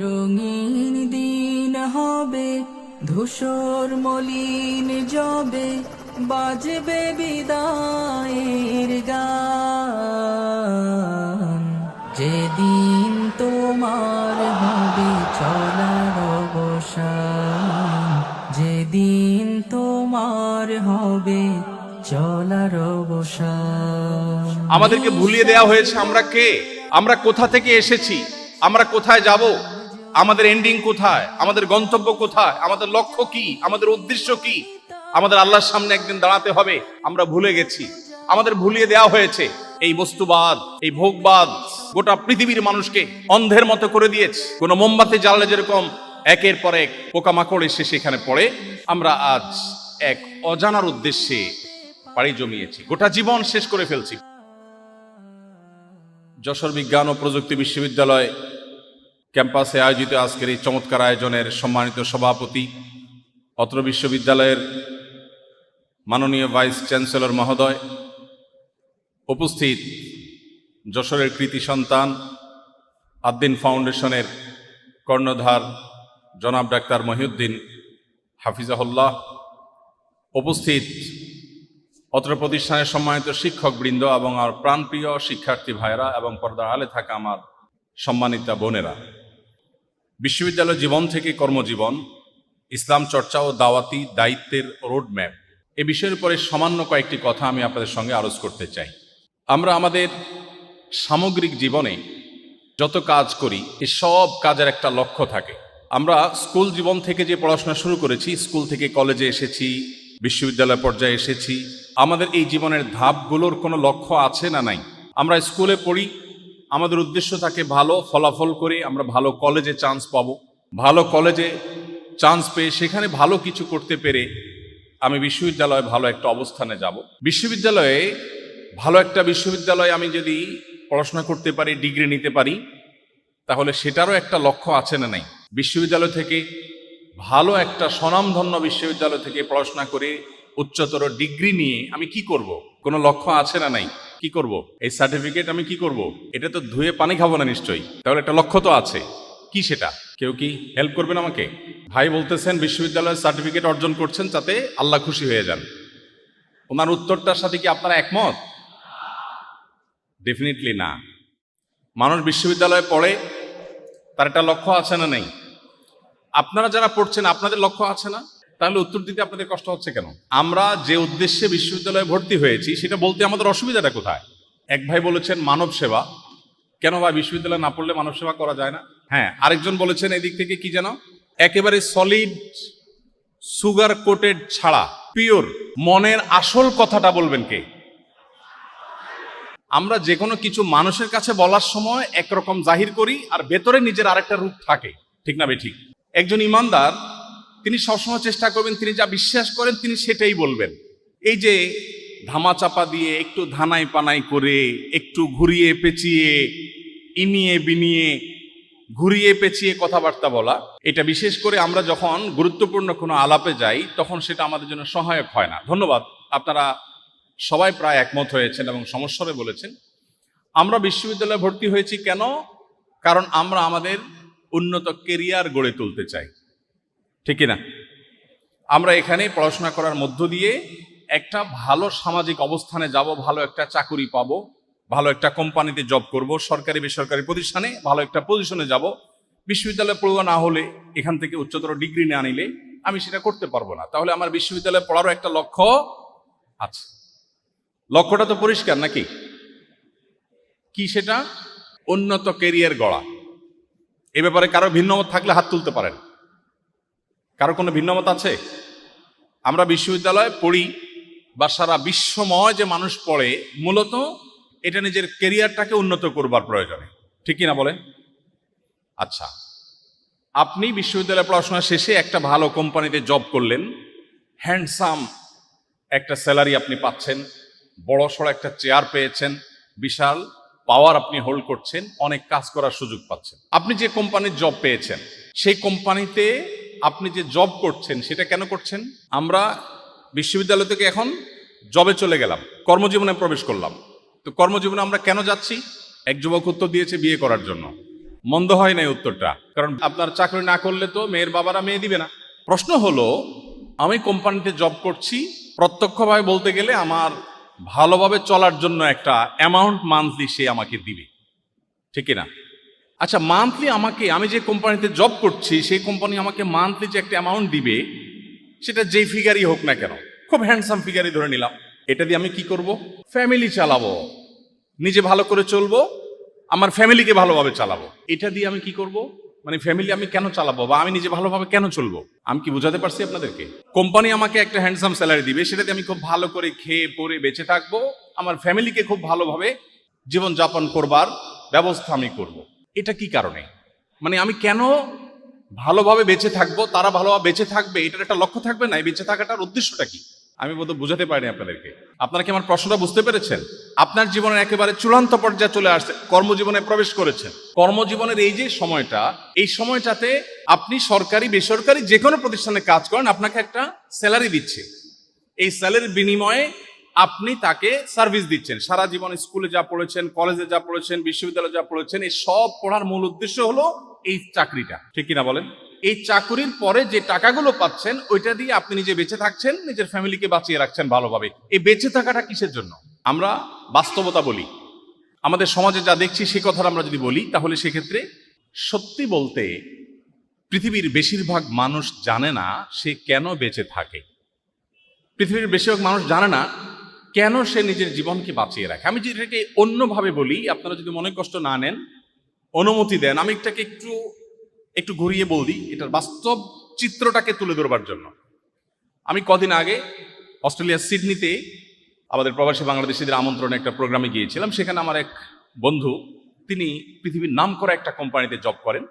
রঙিন দিন হবে, ধূসর মলিন যবে, বাজবে বিদায়ের গান। যেদিন তোমার হবে চলার অবসান, যেদিন তোমার হবে চলার অবসান। আমাদেরকে ভুলিয়ে দেওয়া হয়েছে আমরা কে, আমরা কোথা থেকে এসেছি, আমরা কোথায় যাব, আমাদের এন্ডিং কোথায়, আমাদের গন্তব্য কোথায়, আমাদের লক্ষ্য কি, আমাদের উদ্দেশ্য কি। আমাদের আল্লাহর সামনে একদিন দাঁড়াতে হবে, আমরা ভুলে গেছি। আমাদের ভুলিয়ে দেওয়া হয়েছে। এই বস্তুবাদ, এই ভোগবাদ গোটা পৃথিবীর মানুষকে অন্ধের মতো করে দিয়েছে। কোন মোমবাতি জ্বাললে যেরকম একের পর এক পোকামাকড় এসে সেখানে পড়ে, আমরা আজ এক অজানার উদ্দেশ্যে পাড়ি জমিয়েছি, গোটা জীবন শেষ করে ফেলছি। যশোর বিজ্ঞান ও প্রযুক্তি বিশ্ববিদ্যালয় ক্যাম্পাসে আয়োজিত আজকের এই চমৎকার আয়োজনের সম্মানিত সভাপতি, অত্র বিশ্ববিদ্যালয়ের মাননীয় ভাইস চ্যান্সেলর মহোদয়, উপস্থিত যশোরের কৃতি সন্তান আদ্দিন ফাউন্ডেশনের কর্ণধার জনাব ডাক্তার মহিউদ্দিন হাফিজাহুল্লাহ, উপস্থিত অত্র প্রতিষ্ঠানের সম্মানিত শিক্ষকবৃন্দ এবং আমার প্রাণপ্রিয় শিক্ষার্থী ভাইরা এবং পর্দার আড়ালে থাকা আমার সম্মানিতা বোনেরা, বিশ্ববিদ্যালয় জীবন থেকে কর্মজীবন, ইসলাম চর্চা ও দাওয়াতি দায়িত্বের রোডম্যাপ, এ বিষয়ের উপরে সামান্য কয়েকটি কথা আমি আপনাদের সঙ্গে আলোচ করতে চাই। আমরা আমাদের সামগ্রিক জীবনে যত কাজ করি, এই সব কাজের একটা লক্ষ্য থাকে। আমরা স্কুল জীবন থেকে যে পড়াশোনা শুরু করেছি, স্কুল থেকে কলেজে এসেছি, বিশ্ববিদ্যালয় পর্যায়ে এসেছি, আমাদের এই জীবনের ধাপগুলোর কোনো লক্ষ্য আছে না নাই? আমরা স্কুলে পড়ি, আমাদের উদ্দেশ্য থাকে ভালো ফলাফল করে আমরা ভালো কলেজে চান্স পাবো, ভালো কলেজে চান্স পেয়ে সেখানে ভালো কিছু করতে পেরে আমি বিশ্ববিদ্যালয়ে ভালো একটা অবস্থানে যাব। বিশ্ববিদ্যালয়ে ভালো একটা বিশ্ববিদ্যালয়ে আমি যদি পড়াশোনা করতে পারি, ডিগ্রি নিতে পারি, তাহলে সেটারও একটা লক্ষ্য আছে না নাই? বিশ্ববিদ্যালয় থেকে ভালো একটা স্বনামধন্য বিশ্ববিদ্যালয় থেকে পড়াশোনা করে উচ্চতর ডিগ্রি নিয়ে আমি কি করব? কোনো লক্ষ্য আছে না নাই? কি করব? এই সার্টিফিকেট আমি কি করব? এটা তো ধুয়ে পানি খাবো না নিশ্চয়ই, তাহলে একটা লক্ষ্য তো আছে। কি সেটা? কেউ কি হেল্প করবেন আমাকে? ভাই বলতেছেন বিশ্ববিদ্যালয়ের সার্টিফিকেট অর্জন করছেন যাতে আল্লাহ খুশি হয়ে যান। ওনার উত্তরটার সাথে কি আপনারা একমত? ডেফিনেটলি না। মানুষ বিশ্ববিদ্যালয়ে পড়ে, তার একটা লক্ষ্য আছে না নেই? আপনারা যারা পড়ছেন আপনাদের লক্ষ্য আছে না? তাহলে উত্তর দিতে আপনাদের কষ্ট হচ্ছে কেন? আমরা যে উদ্দেশ্যে বিশ্ববিদ্যালয়ে ভর্তি হয়েছি সেটা বলতে আমাদের অসুবিধাটা কোথায়? এক ভাই বলেছেন মানব সেবা। কেন ভাই, বিশ্ববিদ্যালয়ে না পড়লে মানব সেবা করা যায় না? হ্যাঁ, আরেকজন বলেছেন এদিক থেকে কি যেন, একেবারে সলিড সুগার কোটেড ছাড়া পিওর মনের আসল কথাটা বলবেন কে? আমরা যে কোনো কিছু মানুষের কাছে বলার সময় একরকম জাহির করি আর ভেতরে নিজের আরেকটা রূপ থাকে, ঠিক না ঠিক? একজন ইমানদার তিনি সবসময় চেষ্টা করবেন তিনি যা বিশ্বাস করেন তিনি সেটাই বলবেন। এই যে ধামাচাপা দিয়ে একটু ধানাই পানাই করে একটু ঘুরিয়ে পেঁচিয়ে ইনিয়ে বিনিয়ে ঘুরিয়ে পেঁচিয়ে কথাবার্তা বলা, এটা বিশেষ করে আমরা যখন গুরুত্বপূর্ণ কোনো আলাপে যাই তখন সেটা আমাদের জন্য সহায়ক হয় না। ধন্যবাদ, আপনারা সবাই প্রায় একমত হয়েছেন এবং সমস্যারে বলেছেন। আমরা বিশ্ববিদ্যালয়ে ভর্তি হয়েছি কেন? কারণ আমরা আমাদের উন্নত কেরিয়ার গড়ে তুলতে চাই, ঠিক না? আমরা এখানে পড়াশোনা করার মধ্য দিয়ে একটা ভালো সামাজিক অবস্থানে যাব, ভালো একটা চাকুরি পাবো, ভালো একটা কোম্পানিতে জব করব, সরকারি বেসরকারি প্রতিষ্ঠানে ভালো একটা পজিশনে যাব। বিশ্ববিদ্যালয়ে পড়ুয়া না হলে, এখান থেকে উচ্চতর ডিগ্রি না নিলে আমি সেটা করতে পারবো না। তাহলে আমার বিশ্ববিদ্যালয়ে পড়ারও একটা লক্ষ্য আছে। লক্ষ্যটা তো পরিষ্কার নাকি? কি সেটা? উন্নত কেরিয়ার গড়া। এ ব্যাপারে কারো ভিন্নমত থাকলে হাত তুলতে পারেন। কারো কোনো ভিন্নমত আছে? আমরা বিশ্ববিদ্যালয়ে পড়ি বা সারা বিশ্বময় যে মানুষ পড়ে, মূলত এটা নিজের কেরিয়ারটাকে উন্নত করবার প্রয়োজনে, ঠিক কিনা বলেন? আচ্ছা, আপনি বিশ্ববিদ্যালয়ে পড়াশোনা শেষে একটা ভালো কোম্পানিতে জব করলেন, হ্যান্ডসাম একটা স্যালারি আপনি পাচ্ছেন, বড় সড়ো একটা চেয়ার পেয়েছেন, বিশাল পাওয়ার আপনি হোল্ড করছেন, অনেক কাজ করার সুযোগ পাচ্ছেন। আপনি যে কোম্পানির জব পেয়েছেন সেই কোম্পানিতে আপনি যে জব করছেন সেটা কেন করছেন? আমরা বিশ্ববিদ্যালয় থেকে এখন জবে চলে গেলাম, কর্মজীবনে প্রবেশ করলাম। তো কর্মজীবনে আমরা কেন যাচ্ছি? এক যুবক উত্তর দিয়েছে বিয়ে করার জন্য। মন্দ হয় নাই উত্তরটা, কারণ আপনার চাকরি না করলে তো মেয়ের বাবারা মেয়ে দিবে না। প্রশ্ন হলো, আমি কোম্পানিতে জব করছি, প্রত্যক্ষভাবে বলতে গেলে আমার ভালোভাবে চলার জন্য একটা অ্যামাউন্ট মান্থলি সে আমাকে দিবে, ঠিক না? আচ্ছা, মান্থলি আমাকে, আমি যে কোম্পানিতে জব করছি সেই কোম্পানি আমাকে মান্থলি যে একটা অ্যামাউন্ট দিবে, সেটা যেই ফিগারই হোক না কেন, খুব হ্যান্ডসাম ফিগারই ধরে নিলাম, এটা দিয়ে আমি কি করব? ফ্যামিলি চালাবো, নিজে ভালো করে চলবো, আমার ফ্যামিলিকে ভালোভাবে চালাবো। এটা দিয়ে আমি কি করব? মানে ফ্যামিলি আমি কেন চালাবো বা আমি নিজে ভালোভাবে কেন চলবো? আমি কি বোঝাতে পারছি আপনাদেরকে? কোম্পানি আমাকে একটা হ্যান্ডসাম স্যালারি দিবে, সেটা দিয়ে আমি খুব ভালো করে খেয়ে পরে বেঁচে থাকবো, আমার ফ্যামিলিকে খুব ভালোভাবে জীবনযাপন করবার ব্যবস্থা আমি করব। এটা কি কারণে? মানে আমি কেন ভালোভাবে বেঁচে থাকবো, তারা ভালোভাবে বেঁচে থাকবে, এটার একটা লক্ষ্য থাকবে না? এই বেঁচে থাকাটার উদ্দেশ্যটা কি? আমি বোধহয় বুঝাতে পারিনি আপনাদেরকে। আপনারা কি আমার প্রশ্নটা বুঝতে পেরেছেন? আপনার জীবনের একেবারে চূড়ান্ত পর্যায়ে চলে আসছে, কর্মজীবনে প্রবেশ করেছেন। কর্মজীবনের এই যে সময়টা, এই সময়টাতে আপনি সরকারি বেসরকারি যে কোনো প্রতিষ্ঠানে কাজ করেন, আপনাকে একটা স্যালারি দিচ্ছে। এই স্যালারির বিনিময়ে আপনি তাকে সার্ভিস দিচ্ছেন। সারা জীবন স্কুলে যা পড়েছেন, কলেজে যা পড়েছেন, বিশ্ববিদ্যালয়ে যা পড়েছেন, এই সব পড়ার মূল উদ্দেশ্য হলো এই চাকরিটা, ঠিক কিনা বলেন? এই চাকরির পরে যে টাকাগুলো পাচ্ছেন, ওইটা দিয়ে আপনি নিজে বেঁচে থাকছেন, নিজের ফ্যামিলিকে বাঁচিয়ে রাখছেন ভালোভাবে। এই বেঁচে থাকাটা কিসের জন্য? আমরা বাস্তবতা বলি, আমাদের সমাজে যা দেখছি সে কথাটা আমরা যদি বলি, তাহলে সেক্ষেত্রে সত্যি বলতে পৃথিবীর বেশিরভাগ মানুষ জানে না সে কেন বেঁচে থাকে। পৃথিবীর বেশিরভাগ মানুষ জানে না কেন সে নিজের জীবনকে বাঁচিয়ে রাখে। আমি যদি এটাকে অন্যভাবে বলি, আপনারা যদি মনে কষ্ট না নেন, অনুমতি দেন, আমি এটাকে একটু ঘুরিয়ে বলি, এটার বাস্তব চিত্রটাকে তুলে ধরবার জন্য। আমি কদিন আগে অস্ট্রেলিয়ার সিডনিতে আমাদের প্রবাসী বাংলাদেশিদের আমন্ত্রণে একটা প্রোগ্রামে গিয়েছিলাম। সেখানে আমার এক বন্ধু, তিনি পৃথিবীর নামকরা একটা কোম্পানিতে জব করেন।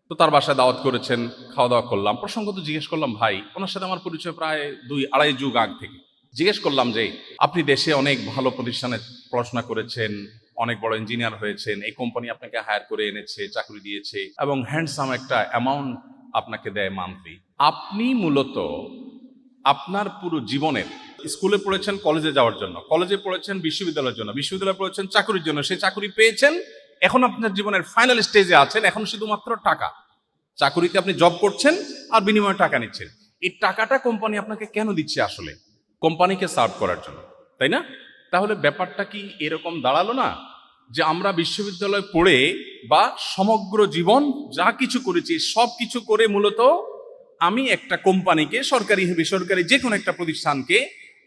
তো তার বাসায় দাওয়াত করেছেন, খাওয়া দাওয়া করলাম। প্রসঙ্গত জিজ্ঞেস করলাম, ভাই, ওনার সাথে আমার পরিচয় প্রায় 2-2.5 যুগ আগ থেকে। জিজ্ঞেস করলাম যে, আপনি দেশে অনেক ভালো প্রতিষ্ঠানে পড়াশোনা করেছেন, অনেক বড় ইঞ্জিনিয়ার হয়েছেন, এই কোম্পানি আপনাকে হায়ার করে এনেছে, চাকরি দিয়েছে এবং হ্যান্ডসাম একটা অ্যামাউন্ট আপনাকে দেয় মান্থলি। আপনি মূলত আপনার পুরো জীবনের, স্কুলে পড়েছেন কলেজে যাওয়ার জন্য, কলেজে পড়েছেন বিশ্ববিদ্যালয়ের জন্য, বিশ্ববিদ্যালয়ে পড়েছেন চাকরির জন্য, সেই চাকরি পেয়েছেন, এখন আপনার জীবনের ফাইনাল স্টেজে আছেন, এখন শুধুমাত্র টাকা। চাকরিতে আপনি জব করছেন আর বিনিময়ে টাকা নিচ্ছেন। এই টাকাটা কোম্পানি আপনাকে কেন দিচ্ছে? আসলে কোম্পানিকে সার্ভ করার জন্য, তাই না? তাহলে ব্যাপারটা কি এরকম দাঁড়ালো না যে আমরা বিশ্ববিদ্যালয় পড়ে বা সমগ্র জীবন যা কিছু করেছি সব কিছু করে মূলত আমি একটা কোম্পানিকে, সরকারি বেসরকারি যে কোনো একটা প্রতিষ্ঠানকে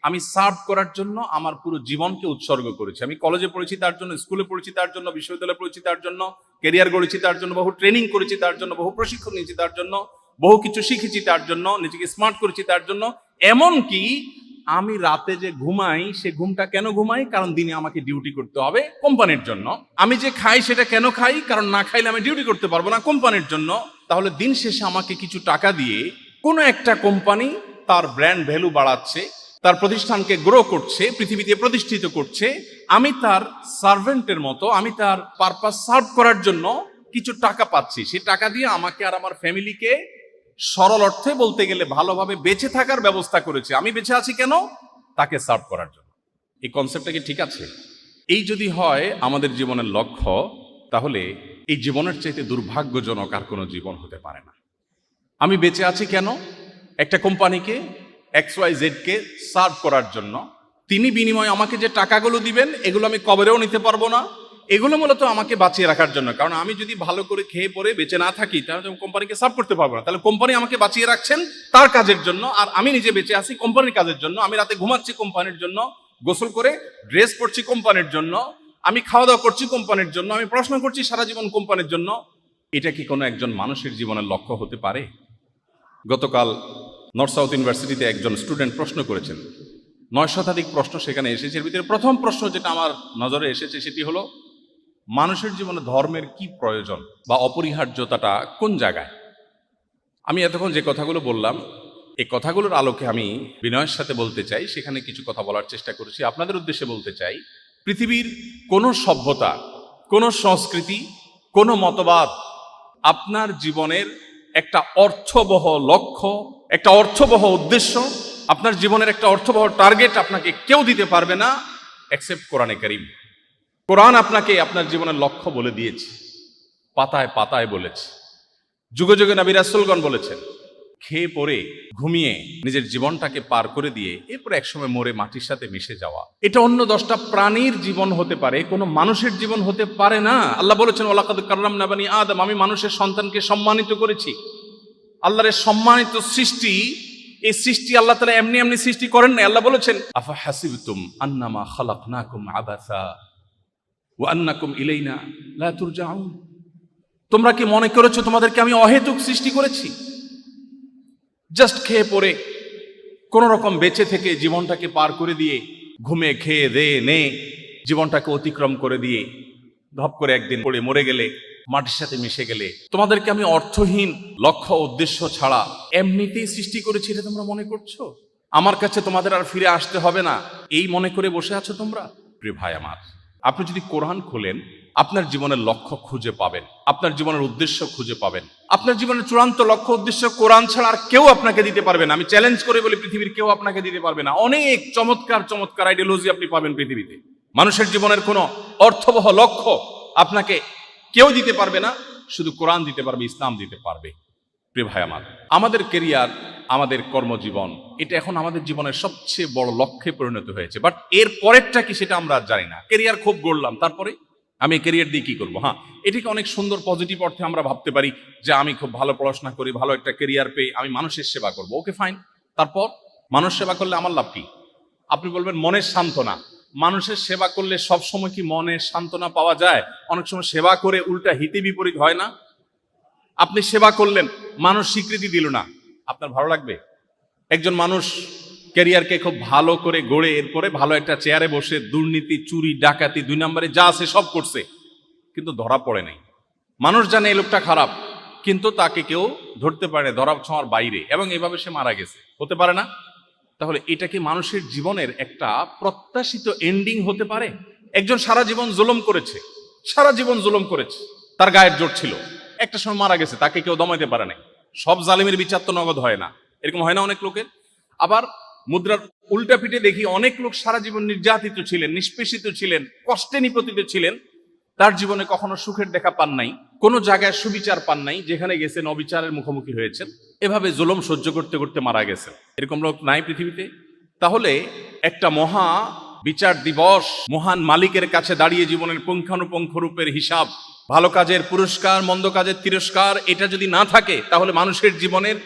আমি সার্ভ করার জন্য আমার পুরো জীবনকে উৎসর্গ করেছি। আমি কলেজে পড়েছি তার জন্য, স্কুলে পড়েছি তার জন্য, বিশ্ববিদ্যালয়ে পড়েছি তার জন্য, ক্যারিয়ার গড়েছি তার জন্য, বহু ট্রেনিং করেছি তার জন্য, বহু প্রশিক্ষণ নিয়েছি তার জন্য, বহু কিছু শিখেছি তার জন্য, নিজেকে স্মার্ট করেছি তার জন্য। এমনকি আমি রাতে যে ঘুমাই, সে ঘুমটা কেন ঘুমাই? কারণ দিনে আমাকে ডিউটি করতে হবে কোম্পানির জন্য। আমি যে খাই সেটা কেন খাই? কারণ না খাইলে আমি ডিউটি করতে পারবো না কোম্পানির জন্য। তাহলে দিন শেষে আমাকে কিছু টাকা দিয়ে কোনো একটা কোম্পানি তার ব্র্যান্ড ভ্যালু বাড়াচ্ছে, তার প্রতিষ্ঠানকে গ্রো করছে, পৃথিবীতে প্রতিষ্ঠিত করছে। আমি তার সার্ভেন্টের মতো, আমি তার পারপাস সার্ভ করার জন্য কিছু টাকা পাচ্ছি। সেই টাকা দিয়ে আমাকে আর আমার ফ্যামিলিকে সরল অর্থে বলতে গেলে ভালোভাবে বেঁচে থাকার ব্যবস্থা করেছে। আমি বেঁচে আছি কেন? তাকে সার্ভ করার জন্য। এই কনসেপ্টটা কি ঠিক আছে? এই যদি হয় আমাদের জীবনের লক্ষ্য, তাহলে এই জীবনের চাইতে দুর্ভাগ্যজনক আর কোনো জীবন হতে পারে না। আমি বেঁচে আছি কেন? একটা কোম্পানিকে, XYZ কে সার্ভ করার জন্য। তিনি বিনিময়ে আমাকে যে টাকাগুলো দিবেন, এগুলো আমি কবরেও নিতে পারবো না। এগুলো মূলত আমাকে বাঁচিয়ে রাখার জন্য। কারণ আমি যদি ভালো করে খেয়ে পরে বেঁচে না থাকি, তাহলে কোম্পানিকে সার্ভ করতে পারবো না। তাহলে কোম্পানি আমাকে বাঁচিয়ে রাখছেন তার কাজের জন্য, আর আমি নিজে বেঁচে আছি কোম্পানির কাজের জন্য। আমি রাতে ঘুমাচ্ছি কোম্পানির জন্য, গোসল করে ড্রেস পরছি কোম্পানির জন্য, আমি খাওয়া দাওয়া করছি কোম্পানির জন্য, আমি পড়াশোনা করছি সারা জীবন কোম্পানির জন্য। এটা কি কোনো একজন মানুষের জীবনের লক্ষ্য হতে পারে? গতকাল নর্থ সাউথ ইউনিভার্সিটিতে একজন স্টুডেন্ট প্রশ্ন করেছেন, 9 শতাধিক প্রশ্ন সেখানে এসেছে। এর ভিতরে প্রথম প্রশ্ন যেটা আমার নজরে এসেছে সেটি হলো, মানুষের জীবনে ধর্মের কি প্রয়োজন বা অপরিহার্যতাটা কোন জায়গায়? আমি এতক্ষণ যে কথাগুলো বললাম, এই কথাগুলোর আলোকে আমি বিনয়ের সাথে বলতে চাই, সেখানে কিছু কথা বলার চেষ্টা করেছি। আপনাদের উদ্দেশ্যে বলতে চাই, পৃথিবীর কোনো সভ্যতা, কোনো সংস্কৃতি, কোনো মতবাদ আপনার জীবনের একটা অর্থবহ লক্ষ্য, একটা অর্থবহ উদ্দেশ্য, আপনার জীবনের একটা অর্থবহ টার্গেট আপনাকে কেউ দিতে পারবে না এক্সেপ্ট কোরআনে কারীম। কোরআন আপনাকে আপনার জীবনের লক্ষ্য বলে দিয়েছে। পাতায় পাতায় বলেছে, যুগে যুগে নবী রাসূলগণ বলেছেন, খেয়ে পরে ঘুমিয়ে নিজের জীবনটাকে পার করে দিয়ে এরপর একসময় মরে মাটির সাথে মিশে যাওয়া, এটা অন্য 10টা প্রাণীর জীবন হতে পারে, কোনো মানুষের জীবন হতে পারে না। আল্লাহ বলেছেন, ওয়ালাকাদ কাররামনা বানি আদম, আমি মানুষের সন্তানকে সম্মানিত করেছি। আল্লাহর এই সম্মানিত সৃষ্টি, এই সৃষ্টি আল্লাহ তাআলা এমনি এমনি সৃষ্টি করেন না। আল্লাহ বলেছেন, আফা হাসিবতুম আন্নামা খালাকনাকুম আবাসা ওয়া আন্নাকুম ইলাইনা লা তুরজাউন, তোমরা কি মনে করেছো তোমাদেরকে আমি অহেতুক সৃষ্টি করেছি? জাস্ট খেয়ে পরে কোন রকম বেঁচে থেকে জীবনটাকে পার করে দিয়ে, ঘুমে খেয়ে দে নে জীবনটাকে অতিক্রম করে দিয়ে ধপ করে একদিন পড়ে মরে গেলে, মাটির সাথে মিশে গেলে, তোমাদেরকে আমি অর্থহীন লক্ষ্য উদ্দেশ্য ছাড়া এমনিতেই সৃষ্টি করেছি, এটা তোমরা মনে করছো? আমার কাছে তোমাদের আর ফিরে আসতে হবে না, এই মনে করে বসে আছো তোমরা? প্রিয় ভাই আমার, আপনি যদি কোরআন খোলেন, আপনার জীবনের লক্ষ্য খুঁজে পাবেন, আপনার জীবনের উদ্দেশ্য খুঁজে পাবেন। আপনার জীবনের চূড়ান্ত লক্ষ্য উদ্দেশ্য কোরআন ছাড়া আর কেউ আপনাকে দিতে পারবে না। আমি চ্যালেঞ্জ করে বলি, পৃথিবীর কেউ আপনাকে দিতে পারবে না। অনেক চমৎকার চমৎকার আইডিওলজি আপনি পাবেন পৃথিবীতে, মানুষের জীবনের কোনো অর্থবহ লক্ষ্য আপনাকে কেউ দিতে পারবে না, শুধু কোরআন দিতে পারবে, ইসলাম দিতে পারবে। প্রিয় ভাই আমার, আমাদের কেরিয়ার, আমাদের কর্মজীবন, এটা এখন আমাদের জীবনের সবচেয়ে বড় লক্ষ্যে পরিণত হয়েছে। বাট এর পরেরটা কি সেটা আমরা আর জানি না। কেরিয়ার খুব গড়লাম, তারপরে আমি ক্যারিয়ার দিয়ে কি করবো? হ্যাঁ, এটিকে অনেক সুন্দর পজিটিভ অর্থে আমরা ভাবতে পারি যে আমি খুব ভালো পড়াশোনা করি, ভালো একটা ক্যারিয়ার পেয়ে আমি মানুষের সেবা করব। ওকে ফাইন, তারপর মানুষ সেবা করলে আমার লাভ কি? আপনি বলবেন মনের সান্ত্বনা। মানুষের সেবা করলে সব সময় কি মনের সান্ত্বনা পাওয়া যায়? অনেক সময় সেবা করে উল্টা হিতে বিপরীত হয় না? আপনি সেবা করলেন, মানুষ স্বীকৃতি দিল না, আপনার ভালো লাগবে? একজন মানুষ ক্যারিয়ারকে খুব ভালো করে গড়ে এরপরে ভালো একটা চেয়ারে বসে দুর্নীতি, চুরি, ডাকাতি, 2 নম্বরে যা আছে সব করছে, কিন্তু ধরা পড়ে নাই। মানুষ জানে এই লোকটা খারাপ, কিন্তু তাকে কেউ ধরতে পারে না, ধরা ছোঁয়ার বাইরে, এবং এভাবে সে মারা গেছে। হতে পারে না? তাহলে এটা কি মানুষের জীবনের একটা প্রত্যাশিত এন্ডিং হতে পারে? একজন সারা জীবন জুলুম করেছে, সারা জীবন জুলুম করেছে, তার গায়ের জোর ছিল, একটা সময় মারা গেছে, তাকে কেউ দমাইতে পারে নাই। সব জালিমের বিচার তো নগদ হয় না, এরকম হয় না অনেক লোকের। আবার মুদ্রার উল্টা পিঠে দেখি অনেক লোক সারা জীবন নির্যাতিত ছিলেন, নিষ্পেষিত ছিলেন, কষ্টে নিপতিত ছিলেন, তার জীবনে কখনো সুখের দেখা পান নাই, কোনো জায়গায় সুবিচার পান নাই, যেখানে গেছেন অবিচারের মুখোমুখি হয়েছেন, এভাবে জুলুম সহ্য করতে করতে মারা গেছেন। এরকম লোক নাই পৃথিবীতে? তাহলে একটা মহা বিচার দিবস, মহান মালিকের কাছে দাঁড়িয়ে জীবনের পুঙ্খানুপুঙ্খ রূপের হিসাব, ভালো কাজের পুরস্কার, মন্দ কাজের তিরস্কার, এটা যদি না থাকে, তাহলে মানুষের জীবনের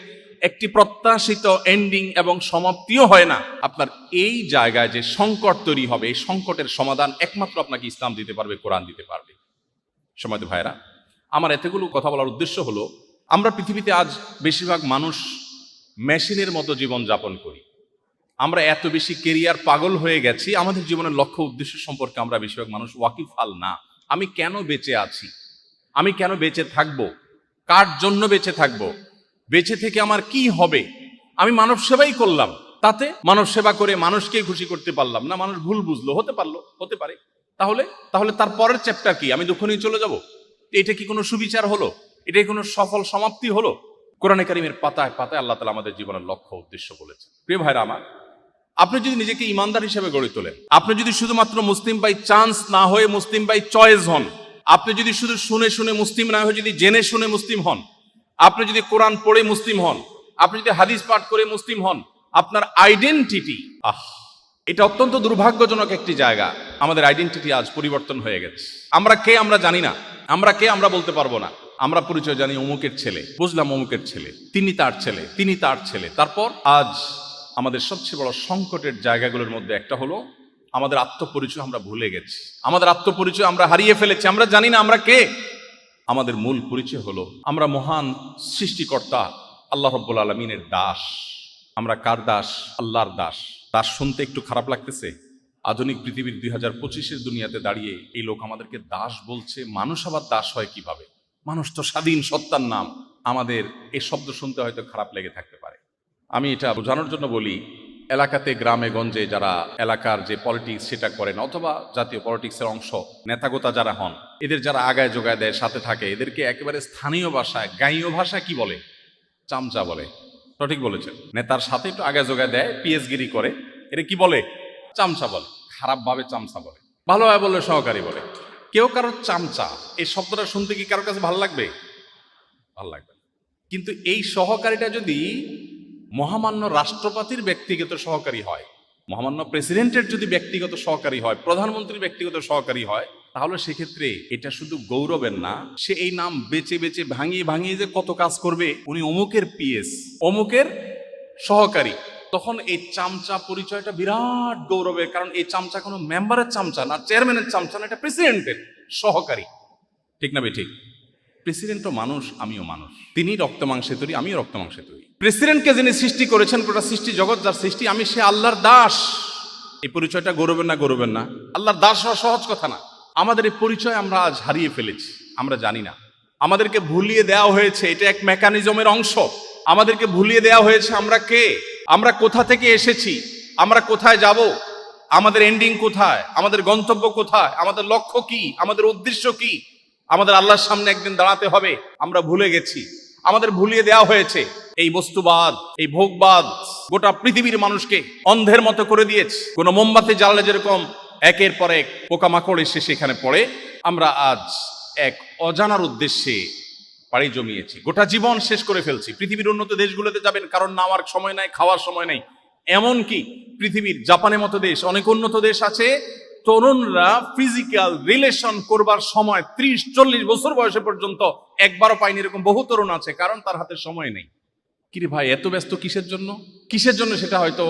একটি প্রত্যাশিত এন্ডিং এবং সমাপ্তিও হয় না। আপনার এই জায়গায় যে সংকট তৈরি হবে, এই সংকটের সমাধান একমাত্র আপনাকে ইসলাম দিতে পারবে, কোরআন দিতে পারবে। সমাজ ভাইরা, আমার এতগুলো কথা বলার উদ্দেশ্য হলো, আমরা পৃথিবীতে আজ বেশিরভাগ মানুষ মেশিনের মতো জীবন যাপন করি। আমরা এত বেশি কেরিয়ার পাগল হয়ে গেছি, আমাদের জীবনের লক্ষ্য উদ্দেশ্য সম্পর্কে আমরা বেশিরভাগ মানুষ ওয়াকিফাল না। আমি কেন বেঁচে আছি, আমি কেন বেঁচে থাকবো, কার জন্য বেঁচে থাকবো, বেঁচে থেকে আমার কি হবে? আমি মানব সেবাই করলাম, তাতে মানব সেবা করে মানুষকে খুশি করতে পারলাম না, মানুষ ভুল বুঝলো, হতে পারলো, হতে পারে। তাহলে তাহলে তার পরের চ্যাপ্টার কি? আমি দুঃখ নিয়ে চলে যাব? এটা কি কোনো সুবিচার হলো? এটা কোনো সফল সমাপ্তি হলো? কোরআনে কারিমের পাতায় পাতায় আল্লাহ তাআলা আমাদের জীবনের লক্ষ্য উদ্দেশ্য বলেছে। প্রিয় ভাইরা আমার, আপনি যদি নিজেকে ইমানদার হিসেবে গড়ে তোলেন, আপনি যদি শুধুমাত্র মুসলিম বাই চান্স না হয়ে মুসলিম বাই চয়েস হন, আপনি যদি শুধু শুনে শুনে মুসলিম না হয়ে যদি জেনে শুনে মুসলিম হন, আপনি যদি কোরআন পড়ে মুসলিম হন, আপনি যদি হাদিস পাঠ করে মুসলিম হন, আপনার আইডেন্টিটি, এটা অত্যন্ত দুর্ভাগ্যজনক একটি জায়গা। আমাদের আইডেন্টিটি আজ পরিবর্তন হয়ে গেছে। আমরা কে আমরা জানি না, আমরা কে আমরা বলতে পারবো না। আমরা পরিচয় জানি অমুকের ছেলে, বুঝলাম অমুকের ছেলে, তিনি তার ছেলে, তিনি তার ছেলে। তারপর আজ আমাদের সবচেয়ে বড় সংকটের জায়গাগুলোর মধ্যে একটা হলো আমাদের আত্মপরিচয় আমরা ভুলে গেছি। আমাদের আত্মপরিচয় আমরা হারিয়ে ফেলেছি, আমরা জানি না আমরা কে। আমাদের মূল পরিচয় হলো আমরা মহান সৃষ্টিকর্তা আল্লাহ রাব্বুল আলামিনের দাস। আমরা কার দাস? আল্লাহর দাস। দাস শুনতে একটু খারাপ লাগতেছে? আধুনিক পৃথিবীর 2025-এর দুনিয়াতে দাঁড়িয়ে এই লোক আমাদেরকে দাস বলছে। মানুষ আবার দাস হয় কিভাবে? মানুষ তো স্বাধীন সত্তার নাম। আমাদের এই শব্দ শুনতে হয়তো খারাপ লেগে থাকতে পারে। আমি এটা বোঝানোর জন্য বলি, এলাকাতে গ্রামে গঞ্জে যারা এলাকার যে পলিটিক্স সেটা করেন, অথবা জাতীয় পলিটিক্সের অংশ নেতাগোতা যারা হন, এদের যারা আগায় যোগায় দেয়, সাথে থাকে, এদেরকে একেবারে স্থানীয় ভাষায়, গাঁয়ীয় ভাষায় কি বলে? চামচা বলে। সঠিক বলেছেন। নেতার সাথে একটু আগায় যোগায় দেয়, পিএসগিরি করে, এটা কি বলে? চামচা বলে। খারাপ ভাবে চামচা বলে, ভালোভাবে বললে সহকারী বলে। কেউ কারোর চামচা, এই শব্দটা শুনতে কি কারোর কাছে ভালো লাগবে? ভালো লাগবে। কিন্তু এই সহকারীটা যদি মহামান্য রাষ্ট্রপতির ব্যক্তিগত সহকারী হয়, মহামান্য প্রেসিডেন্টের যদি ব্যক্তিগত সহকারী হয়, প্রধানমন্ত্রীর ব্যক্তিগত সহকারী হয়, তাহলে সেক্ষেত্রে এটা শুধু গৌরবের না, সে এই নাম বেচে বেচে ভাঙিয়ে ভাঙিয়ে যে কত কাজ করবে, উনি অমুকের পিএস, অমুকের সহকারী, তখন এই চামচা পরিচয়টা বিরাট গৌরবের। কারণ এই চামচা কোনো মেম্বারের চামচা না, চেয়ারম্যানের চামচা না, এটা প্রেসিডেন্টের সহকারী। ঠিক না বে ঠিক? প্রেসিডেন্টও মানুষ, আমিও মানুষ। তিনি রক্ত মাংসে তৈরি, আমিও রক্ত মাংসে তৈরি। প্রেসিডেন্টকে যিনি সৃষ্টি করেছেন, গোটা সৃষ্টি জগৎ যার সৃষ্টি, আমি সে আল্লাহর দাস। এই পরিচয়টা গৌরবের না? গৌরবের না? আল্লাহর দাস হওয়া সহজ কথা না। আমাদের এই পরিচয় আমরা আজ হারিয়ে ফেলেছি, আমরা জানি না। আমাদেরকে ভুলিয়ে দেওয়া হয়েছে, এটা এক মেকানিজমের অংশ। আমাদেরকে ভুলিয়ে দেওয়া হয়েছে আমরা কে, আমরা কোথা থেকে এসেছি, আমরা কোথায় যাব, আমাদের এন্ডিং কোথায়, আমাদের গন্তব্য কোথায়, আমাদের লক্ষ্য কি, আমাদের উদ্দেশ্য কি, আমাদের আল্লাহর সামনে একদিন দাঁড়াতে হবে, আমরা ভুলে গেছি। আমাদের ভুলিয়ে দেওয়া হয়েছে। এই বস্তুবাদ, এই ভোগবাদ গোটা পৃথিবীর মানুষকে অন্ধের মতো করে দিয়েছে। কোন মোমবাতি জ্বাললে যেরকম একের পর এক পোকামাকড় এসে সেখানে পড়ে, আমরা আজ এক অজানার উদ্দেশ্যে পাড়ি জমিয়েছি, গোটা জীবন শেষ করে ফেলছি। পৃথিবীর উন্নত দেশগুলোতে যাবেন, কারণ নামার সময় নাই, খাওয়ার সময় নাই। এমনকি পৃথিবীর জাপানের মতো দেশ, অনেক উন্নত দেশ আছে, তরুণরা ফিজিক্যাল রিলেশন করবার সময় 30-40 বছর বয়সে পর্যন্ত একবারও পায়নি, এরকম বহু তরুণ আছে। কারণ তার হাতে সময় নেই। কিরে ভাই, এত ব্যস্ত কিসের জন্য? কিসের জন্য সেটা হয়তো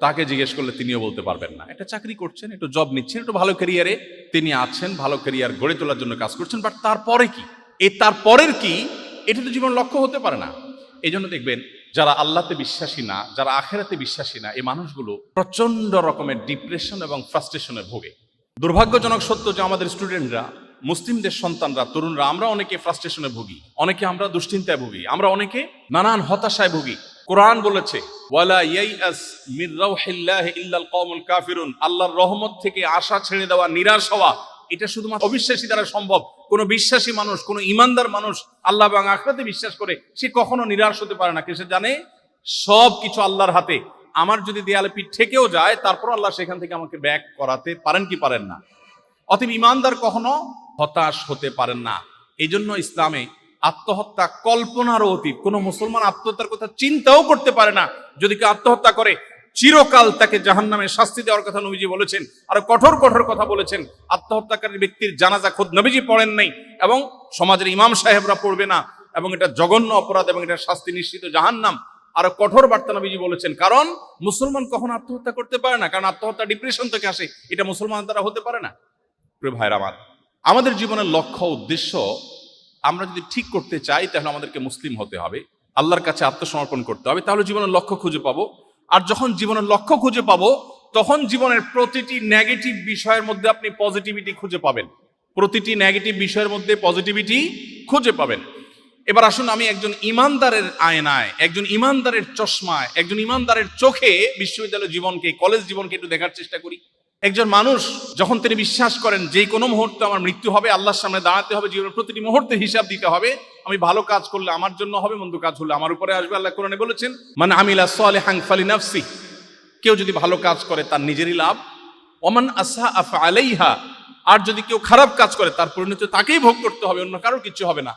তাকে জিজ্ঞেস করলে তিনিও বলতে পারবেন না। একটা চাকরি করছেন, একটু জব নিচ্ছেন, একটু ভালো ক্যারিয়ারে তিনি আছেন, ভালো ক্যারিয়ার গড়ে তোলার জন্য কাজ করছেন। বাট তারপরে কি, এই তারপরের কি, এটা তো জীবন লক্ষ্য হতে পারে না। এই জন্য দেখবেন যারা আল্লাহতে বিশ্বাসী না, যারা আখেরাতে বিশ্বাসী না, এই মানুষগুলো প্রচন্ড রকমের ডিপ্রেশন এবং ফ্রাস্ট্রেশনে ভোগে। দুর্ভাগ্যজনক সত্য যে আমাদের স্টুডেন্টরা, মুসলিমদের সন্তানরা, তরুণরা, আমরা অনেকে ফ্রাস্ট্রেশনে ভুগি, অনেকে আমরা দুশ্চিন্তায় ভুগি, আমরা অনেকে নানান হতাশায় ভুগি। কোরআন বলেছে, ওয়ালা ইয়াইআস মির রাউহিল্লাহি ইল্লাল কওমুল কাফিরুন, আল্লাহর রহমত থেকে আশা ছেড়ে দেওয়া, নিরাশ হওয়া, এটা শুধুমাত্র অবিশ্বাসী দ্বারা সম্ভব। কোন বিশ্বাসী মানুষ, কোন ইমানদার মানুষ, আল্লাহ এবং আখিরাতে বিশ্বাস করে, সে কখনো নিরাশ হতে পারে না। সে জানে সব কিছু আল্লাহর হাতে। আমার যদি দেয়ালে পিঠ ঠেকেও যায়, তারপর আল্লাহ সেখান থেকে আমাকে ব্যাক করাতে পারেন কি পারেন না। অতএব ইমানদার কখনো হতাশ হতে পারেন না। এই জন্য ইসলামে আত্মহত্যা কল্পনারও অতীত। কোন মুসলমান আত্মহত্যার কথা চিন্তাও করতে পারে না। যদি কেউ আত্মহত্যা করে, চিরকাল তাকে জাহান্নামে শাস্তি দেওয়ার কথা নবীজি বলেছেন। আর কঠোর কঠোর কথা বলেছেন। আত্মহত্যাকারী ব্যক্তির জানাজা খোদ নবীজি পড়েন নাই, এবং সমাজের ইমাম সাহেবরা পড়বে না, এবং এটা জঘন্য অপরাধ, এবং এটা শাস্তি নিশ্চিত জাহান্নাম। আরো কঠোর বার্তা নবীজি বলেছেন। কারণ মুসলমান কখনো আত্মহত্যা করতে পারে না, কারণ আত্মহত্যা ডিপ্রেশন থেকে আসে, এটা মুসলমান দ্বারা হতে পারে না। প্রিয় ভাইরা আমার, আমাদের জীবনের লক্ষ্য উদ্দেশ্য আমরা যদি ঠিক করতে চাই, তাহলে আমাদেরকে মুসলিম হতে হবে, আল্লাহর কাছে আত্মসমর্পণ করতে হবে, তাহলে জীবনের লক্ষ্য খুঁজে পাবো। আর যখন জীবনের লক্ষ্য খুঁজে পাবো, তখন জীবনের প্রতিটি নেগেটিভ বিষয়ের মধ্যে আপনি পজিটিভিটি খুঁজে পাবেন। প্রতিটি নেগেটিভ বিষয়ের মধ্যে পজিটিভিটি খুঁজে পাবেন। এবার আসুন, আমি একজন ইমানদারের আয়নায়, একজন ইমানদারের চশমায়, একজন ইমানদারের চোখে বিশ্ববিদ্যালয় জীবনকে, কলেজ জীবনকে একটু দেখার চেষ্টা করি। একজন মানুষ যখন তিনি বিশ্বাস করেন যে কোনো মুহূর্তে আমার মৃত্যু হবে, আল্লাহর সামনে দাঁড়াতে হবে, জীবনের প্রতিটি মুহূর্তে হিসাব দিতে হবে, আমি ভালো কাজ করলে আমার জন্য হবে, মন্দ কাজ হলে আমার উপরে আসবে। আল্লাহ কোরআনে বলেছেন, মান আমিলা সালিহান ফালিনাফসি, কেউ যদি ভালো কাজ করে তার নিজেরই লাভ, ওমান আসআ ফাআলাইহা, আর যদি কেউ খারাপ কাজ করে তার পরিণতি তাকেই ভোগ করতে হবে, অন্য কারোর কিছু হবে না।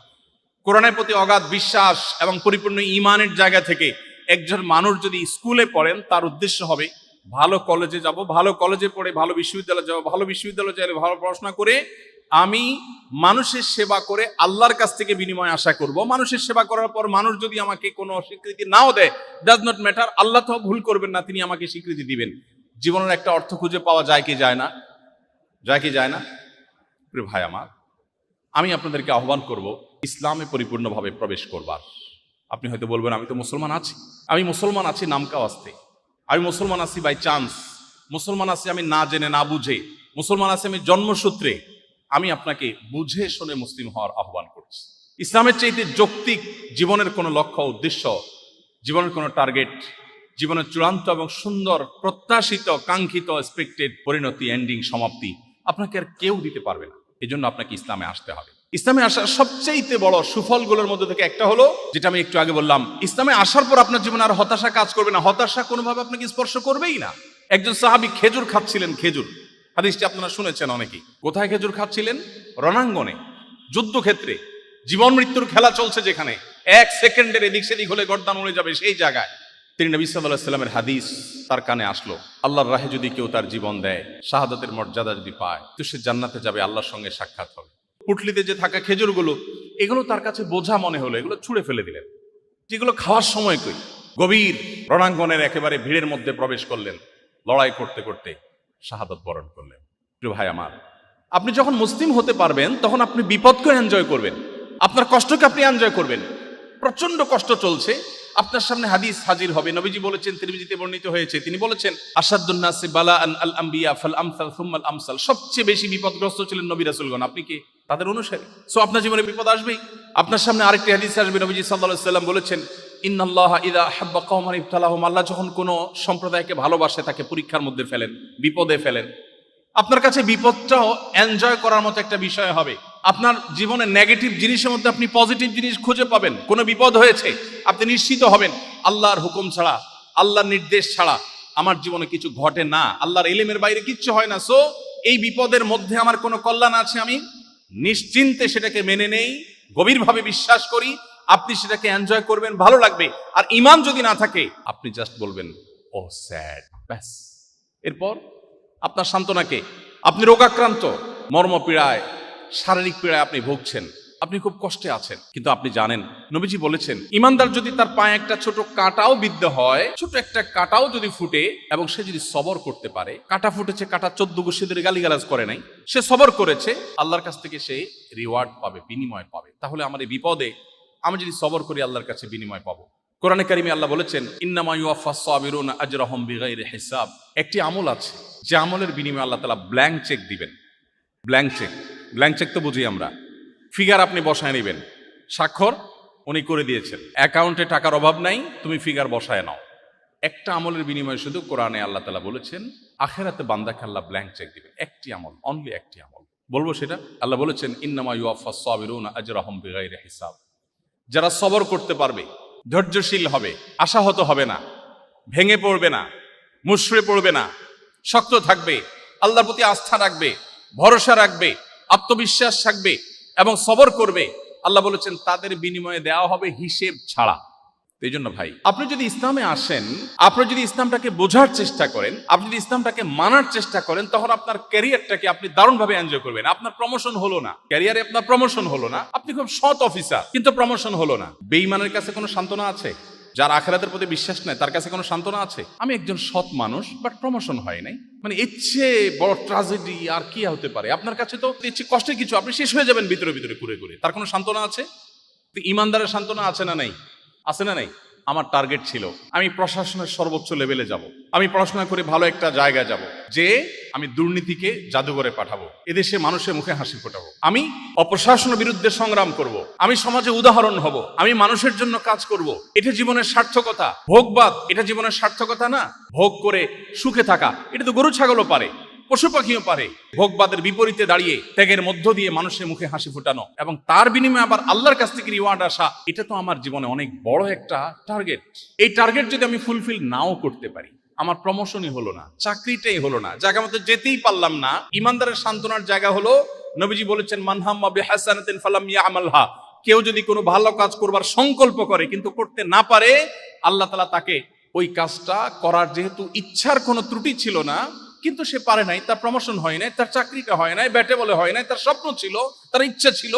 কোরআনের প্রতি অগাধ বিশ্বাস এবং পরিপূর্ণ ঈমানের জায়গা থেকে একজন মানুষ যদি স্কুলে পড়েন, তার উদ্দেশ্য হবে ভালো কলেজে যাব, ভালো কলেজে পড়ে ভালো বিশ্ববিদ্যালয়ে যাব, ভালো বিশ্ববিদ্যালয়ে যাই ভালো পড়াশোনা করে আমি মানুষের সেবা করে আল্লাহর কাছ থেকে বিনিময় আশা করব। মানুষের সেবা করার পর মানুষ যদি আমাকে কোনো স্বীকৃতি নাও দেয়, ডাজ নট ম্যাটার, আল্লাহ তো ভুল করবেন না, তিনি আমাকে স্বীকৃতি দিবেন। জীবনের একটা অর্থ খুঁজে পাওয়া যায় কি যায় না? যায় কি যায় না? প্রিয় ভাই আমার, আমি আপনাদেরকে আহ্বান করব ইসলামে পরিপূর্ণভাবে প্রবেশ করবার। আপনি হয়তো বলবেন, আমি তো মুসলমান আছি, আমি মুসলমান আছি নামকা ওয়াস্তে, আমি মুসলমান আছি বাই চান্স, মুসলমান আছি আমি না জেনে না বুঝে, মুসলমান আছি আমি জন্মসূত্রে। আমি আপনাকে বুঝে শুনে মুসলিম হওয়ার আহ্বান করছি। ইসলামের চাইতে যৌক্তিক জীবনের কোনো লক্ষ্য উদ্দেশ্য, জীবনের কোনো টার্গেট, জীবনের চূড়ান্ত এবং সুন্দর প্রত্যাশিত কাঙ্ক্ষিত এক্সপেক্টেড পরিণতি, এন্ডিং, সমাপ্তি আপনাকে আর কেউ দিতে পারবে না। এই জন্য আপনাকে ইসলামে আসতে হবে। ইসলামে আসার সবচেয়ে বড় সুফলগুলোর মধ্যে থেকে একটা হলো, যেটা আমি একটু আগে বললাম, ইসলামে আসার পর আপনার জীবনে আর হতাশা কাজ করবে না, হতাশা কোনোভাবে আপনাকে স্পর্শ করবেই না। একজন সাহাবী খেজুর খাচ্ছিলেন, খেজুর হাদিসটি আপনারা শুনেছেন অনেকেই। কোথায় খেজুর খাচ্ছিলেন? রণাঙ্গনে, যুদ্ধক্ষেত্রে, জীবন মৃত্যুর খেলা চলছে যেখানে 1 সেকেন্ডের এদিক সেদিক হলে গর্দান উড়ে যাবে, সেই জায়গায় তিনি নবী সাল্লাল্লাহু আলাইহি সাল্লামের হাদিস তার কানে আসলো, আল্লাহর রাহে যদি কেউ তার জীবন দেয়, শাহাদাতের মর্যাদা যদি পায়, তো সে জান্নাতে যাবে, আল্লাহর সঙ্গে সাক্ষাৎ হবে। পুটলিতে যে থাকা খেজুরগুলো, এগুলো তার কাছে বোঝা মনে হলো, এগুলো ছুঁড়ে ফেলে দিলেন। যেগুলো খাওয়ার সময় কই, গভীর রণাঙ্গনের একেবারে ভিড়ের মধ্যে প্রবেশ করলেন, লড়াই করতে করতে শাহাদাত বরণ করলেন। প্রিয় ভাই আমার, আপনি যখন মুসলিম হতে পারবেন তখন আপনি বিপদকে এনজয় করবেন, আপনার কষ্টকে আপনি এনজয় করবেন। প্রচন্ড কষ্ট চলছে, আপনার সামনে হাদিস হাজির হবে। নবীজি বলেছেন, তিরমিজিতে বর্ণিত হয়েছে, তিনি বলেছেন, আসাদুন নাসি বালাআন আল আম্বিয়া ফাল আমসাল সুম্মাল আমসাল। সবচেয়ে বেশি বিপদগ্রস্ত ছিলেন নবী রাসূলগণ, আপনি কি তাদের অনুসারী? সো আপনার জীবনে বিপদ আসবেই। আপনার সামনে আরেকটি হাদিস আসবে, নবীজি সাল্লাল্লাহু আলাইহি সাল্লাম বলেছেন, ইন্নাল্লাহা ইযা আহাব্বা কওমান ইবতালাহুম। আল্লাহ যখন কোনো সম্প্রদায়কে ভালোবাসে, তাকে পরীক্ষার মধ্যে ফেলেন, বিপদে ফেলেন। আপনার কাছে বিপদটাও এনজয় করার মতো একটা বিষয় হবে। আপনার জীবনে নেগেটিভ জিনিসের মধ্যে আপনি পজিটিভ জিনিস খুঁজে পাবেন। কোনো বিপদ হয়েছে, আপনি নিশ্চিত হবেন আল্লাহর হুকুম ছাড়া, আল্লাহর নির্দেশ ছাড়া আমার জীবনে কিছু ঘটে না, আল্লাহর ইলমের বাইরে কিচ্ছু হয় না। সো এই বিপদের মধ্যে আমার কোনো কল্যাণ আছে, আমি নিশ্চিন্তে সেটাকে মেনে নেই, গভীরভাবে বিশ্বাস করি। আপনি সেটাকে এনজয় করবেন, ভালো লাগবে। আর ঈমান যদি না থাকে, আপনি জাস্ট বলবেন ও স্যাড, ব্যাস। এরপর আপনার সান্ত্বনাকে, আপনি রোগাক্রান্ত, মর্মপীড়ায়, শারীরিক পীড়ায় আপনি ভুগছেন, আপনি খুব কষ্টে আছেন, কিন্তু আপনি জানেন নবীজি বলেছেন, ইমানদার যদি তার পায়ে একটা ছোট কাঁটাও বিদ্ধ হয়, ছোট একটা কাঁটাও যদি ফুটে, এবং সে যদি সবর করতে পারে, কাঁটা ফুটেছে, কাঁটা 14 গোষ্ঠী ধরে গালিগালাজ করে নাই, সে সবর করেছে, আল্লাহর কাছ থেকে সে রিওয়ার্ড পাবে, বিনিময় পাবে। তাহলে আমার এই বিপদে আমি যদি সবর করি, আল্লাহর কাছে বিনিময় পাবো। কোরআনে কারিমে আল্লাহ বলেছেন, ইন্নামা ইউওয়াফাস সাবিরুনা আজরাহুম বিগাইরি হিসাব। একটি আমল আছে, যে আমলের বিনিময়ে আল্লাহ তাআলা ব্ল্যাঙ্ক চেক দিবেন। ব্ল্যাঙ্ক চেক, ব্ল্যাঙ্ক চেক তো বুঝি আমরা, ফিগার আপনি বসায় নেবেন, স্বাক্ষর উনি করে দিয়েছেন, অ্যাকাউন্টে টাকার অভাব নাই, তুমি ফিগার বসায় নাও। একটা আমলের বিনিময়ে শুধু কোরআনে আল্লাহ তাআলা বলেছেন, আখিরাতে বান্দাকে আল্লাহ ব্ল্যাঙ্ক চেক দিবেন। একটি আমল, অনলি একটি আমল। বলবো সেটা? আল্লাহ বলেছেন, ইন্নামা ইউওয়াফাস সাবিরুনা আজরাহুম বিগাইরি হিসাব। যারা সবর করতে পারবে, ধৈর্যশীল হবে, আশাহত হবে না, ভেঙে পড়বে না, মুষড়ে পড়বে না, শক্ত থাকবে, আল্লাহর প্রতি আস্থা রাখবে, ভরসা রাখবে, আত্মবিশ্বাস থাকবে এবং সবর করবে, আল্লাহ বলেছেন তাদের বিনিময়ে দেওয়া হবে হিসেব ছাড়া। এই জন্য ভাই, আপনি যদি ইসলামে আসেন, আপনি যদি ইসলামটাকে বোঝার চেষ্টা করেন, আপনি যদি ইসলামটাকে মানার চেষ্টা করেন, তখন আপনার ক্যারিয়ারটাকে আপনি দারুণভাবে এনজয় করবেন। আপনার প্রমোশন হলো না, ক্যারিয়ারে আপনার প্রমোশন হলো না, আপনি খুব সৎ অফিসার, কিন্তু প্রমোশন হলো না। বেঈমানের কাছে কোনো সান্ত্বনা আছে? যার আখিরাতের প্রতি বিশ্বাস নেই, তার কাছে কোনো সান্ত্বনা আছে? আমি একজন সৎ মানুষ, বাট প্রমোশন হয় নাই, মানে ইচ্ছে বড় ট্র্যাজেডি আর কি হতে পারে? আপনার কাছে তো ইচ্ছে কষ্টের কিছু, আপনি শেষ হয়ে যাবেন ভিতরে ভিতরে ঘুরে ঘুরে। তার কোনো সান্ত্বনা আছে? ইমানদারের সান্ত্বনা আছে না নাই? আছে না নাই? আমার টার্গেট ছিল, আমি প্রশাসনের সর্বোচ্চ লেভেলে যাব, আমি পড়াশোনা করে ভালো একটা জায়গায় যাব, যে আমি দুর্নীতিকে জাদুঘরে পাঠাবো, এদেশে মানুষের মুখে হাসি ফোটাবো, আমি অপ্রশাসনের বিরুদ্ধে সংগ্রাম করব, আমি সমাজে উদাহরণ হব, আমি মানুষের জন্য কাজ করব। এটা জীবনের সার্থকতা। ভোগবাদ এটা জীবনের সার্থকতা না। ভোগ করে সুখে থাকা, এটা তো গরু ছাগলও পারে, পশু পাখিও পারে। ভোগবাদের বিপরীতে দাঁড়িয়ে ত্যাগের মধ্য দিয়ে মানুষের মুখে হাসি ফোটানো এবং তার বিনিময়ে আবার আল্লাহর কাছ থেকে রিওয়ার্ড আসা, এটা তো আমার জীবনে অনেক বড় একটা টার্গেট। এই টার্গেট যদি আমি ফুলফিল নাও করতে পারি, আমার প্রমোশনই হলো না, চাকরিটাই হলো না, জায়গা মতো যেতেই পারলাম না, ইমানদারের সান্ত্বনার জায়গা হলো, নবীজি বলেছেন, মান হাম্মা বিহাসানাতিন ফালাম ইয়ামালহা। কেউ যদি কোনো ভালো কাজ করবার সংকল্প করে কিন্তু করতে না পারে, আল্লাহ তাআলা তাকে ওই কাজটা করার যেহেতু ইচ্ছার কোনো ত্রুটি ছিল না, কিন্তু সে পারে নাই, তার প্রমোশন হয় নাই, তার চাকরিটা হয় নাই, ব্যাটে বলে হয় নাই, তার স্বপ্ন ছিল, তার ইচ্ছা ছিল,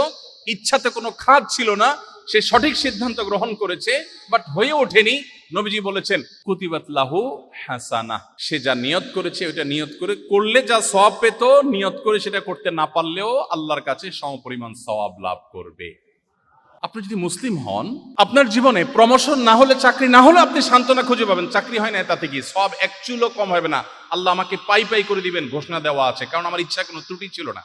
ইচ্ছাতে কোনো খাদ ছিল না, সে সঠিক সিদ্ধান্ত গ্রহণ করেছে, বাট হয়ে ওঠেনি। নবীজি বলেছেন, কুতিবাত লাহু হাসানাহ। সে যা নিয়ত করেছে, ওইটা নিয়ত করে করলে যা সওয়াব পেত, নিয়ত করে সেটা করতে না পারলেও আল্লাহর কাছে সমপরিমাণ সওয়াব লাভ করবে। আপনি যদি মুসলিম হন, আপনার জীবনে প্রমোশন না হলে, চাকরি না হলে আপনি সান্ত্বনা খুঁজে পাবেন। চাকরি হয় না তাতে কি সব এক চুলও কম হবে না, আল্লাহ আমাকে পাই পাই করে দিবেন, ঘোষণা দেওয়া আছে, কারণ আমার ইচ্ছা কোনো ত্রুটি ছিল না।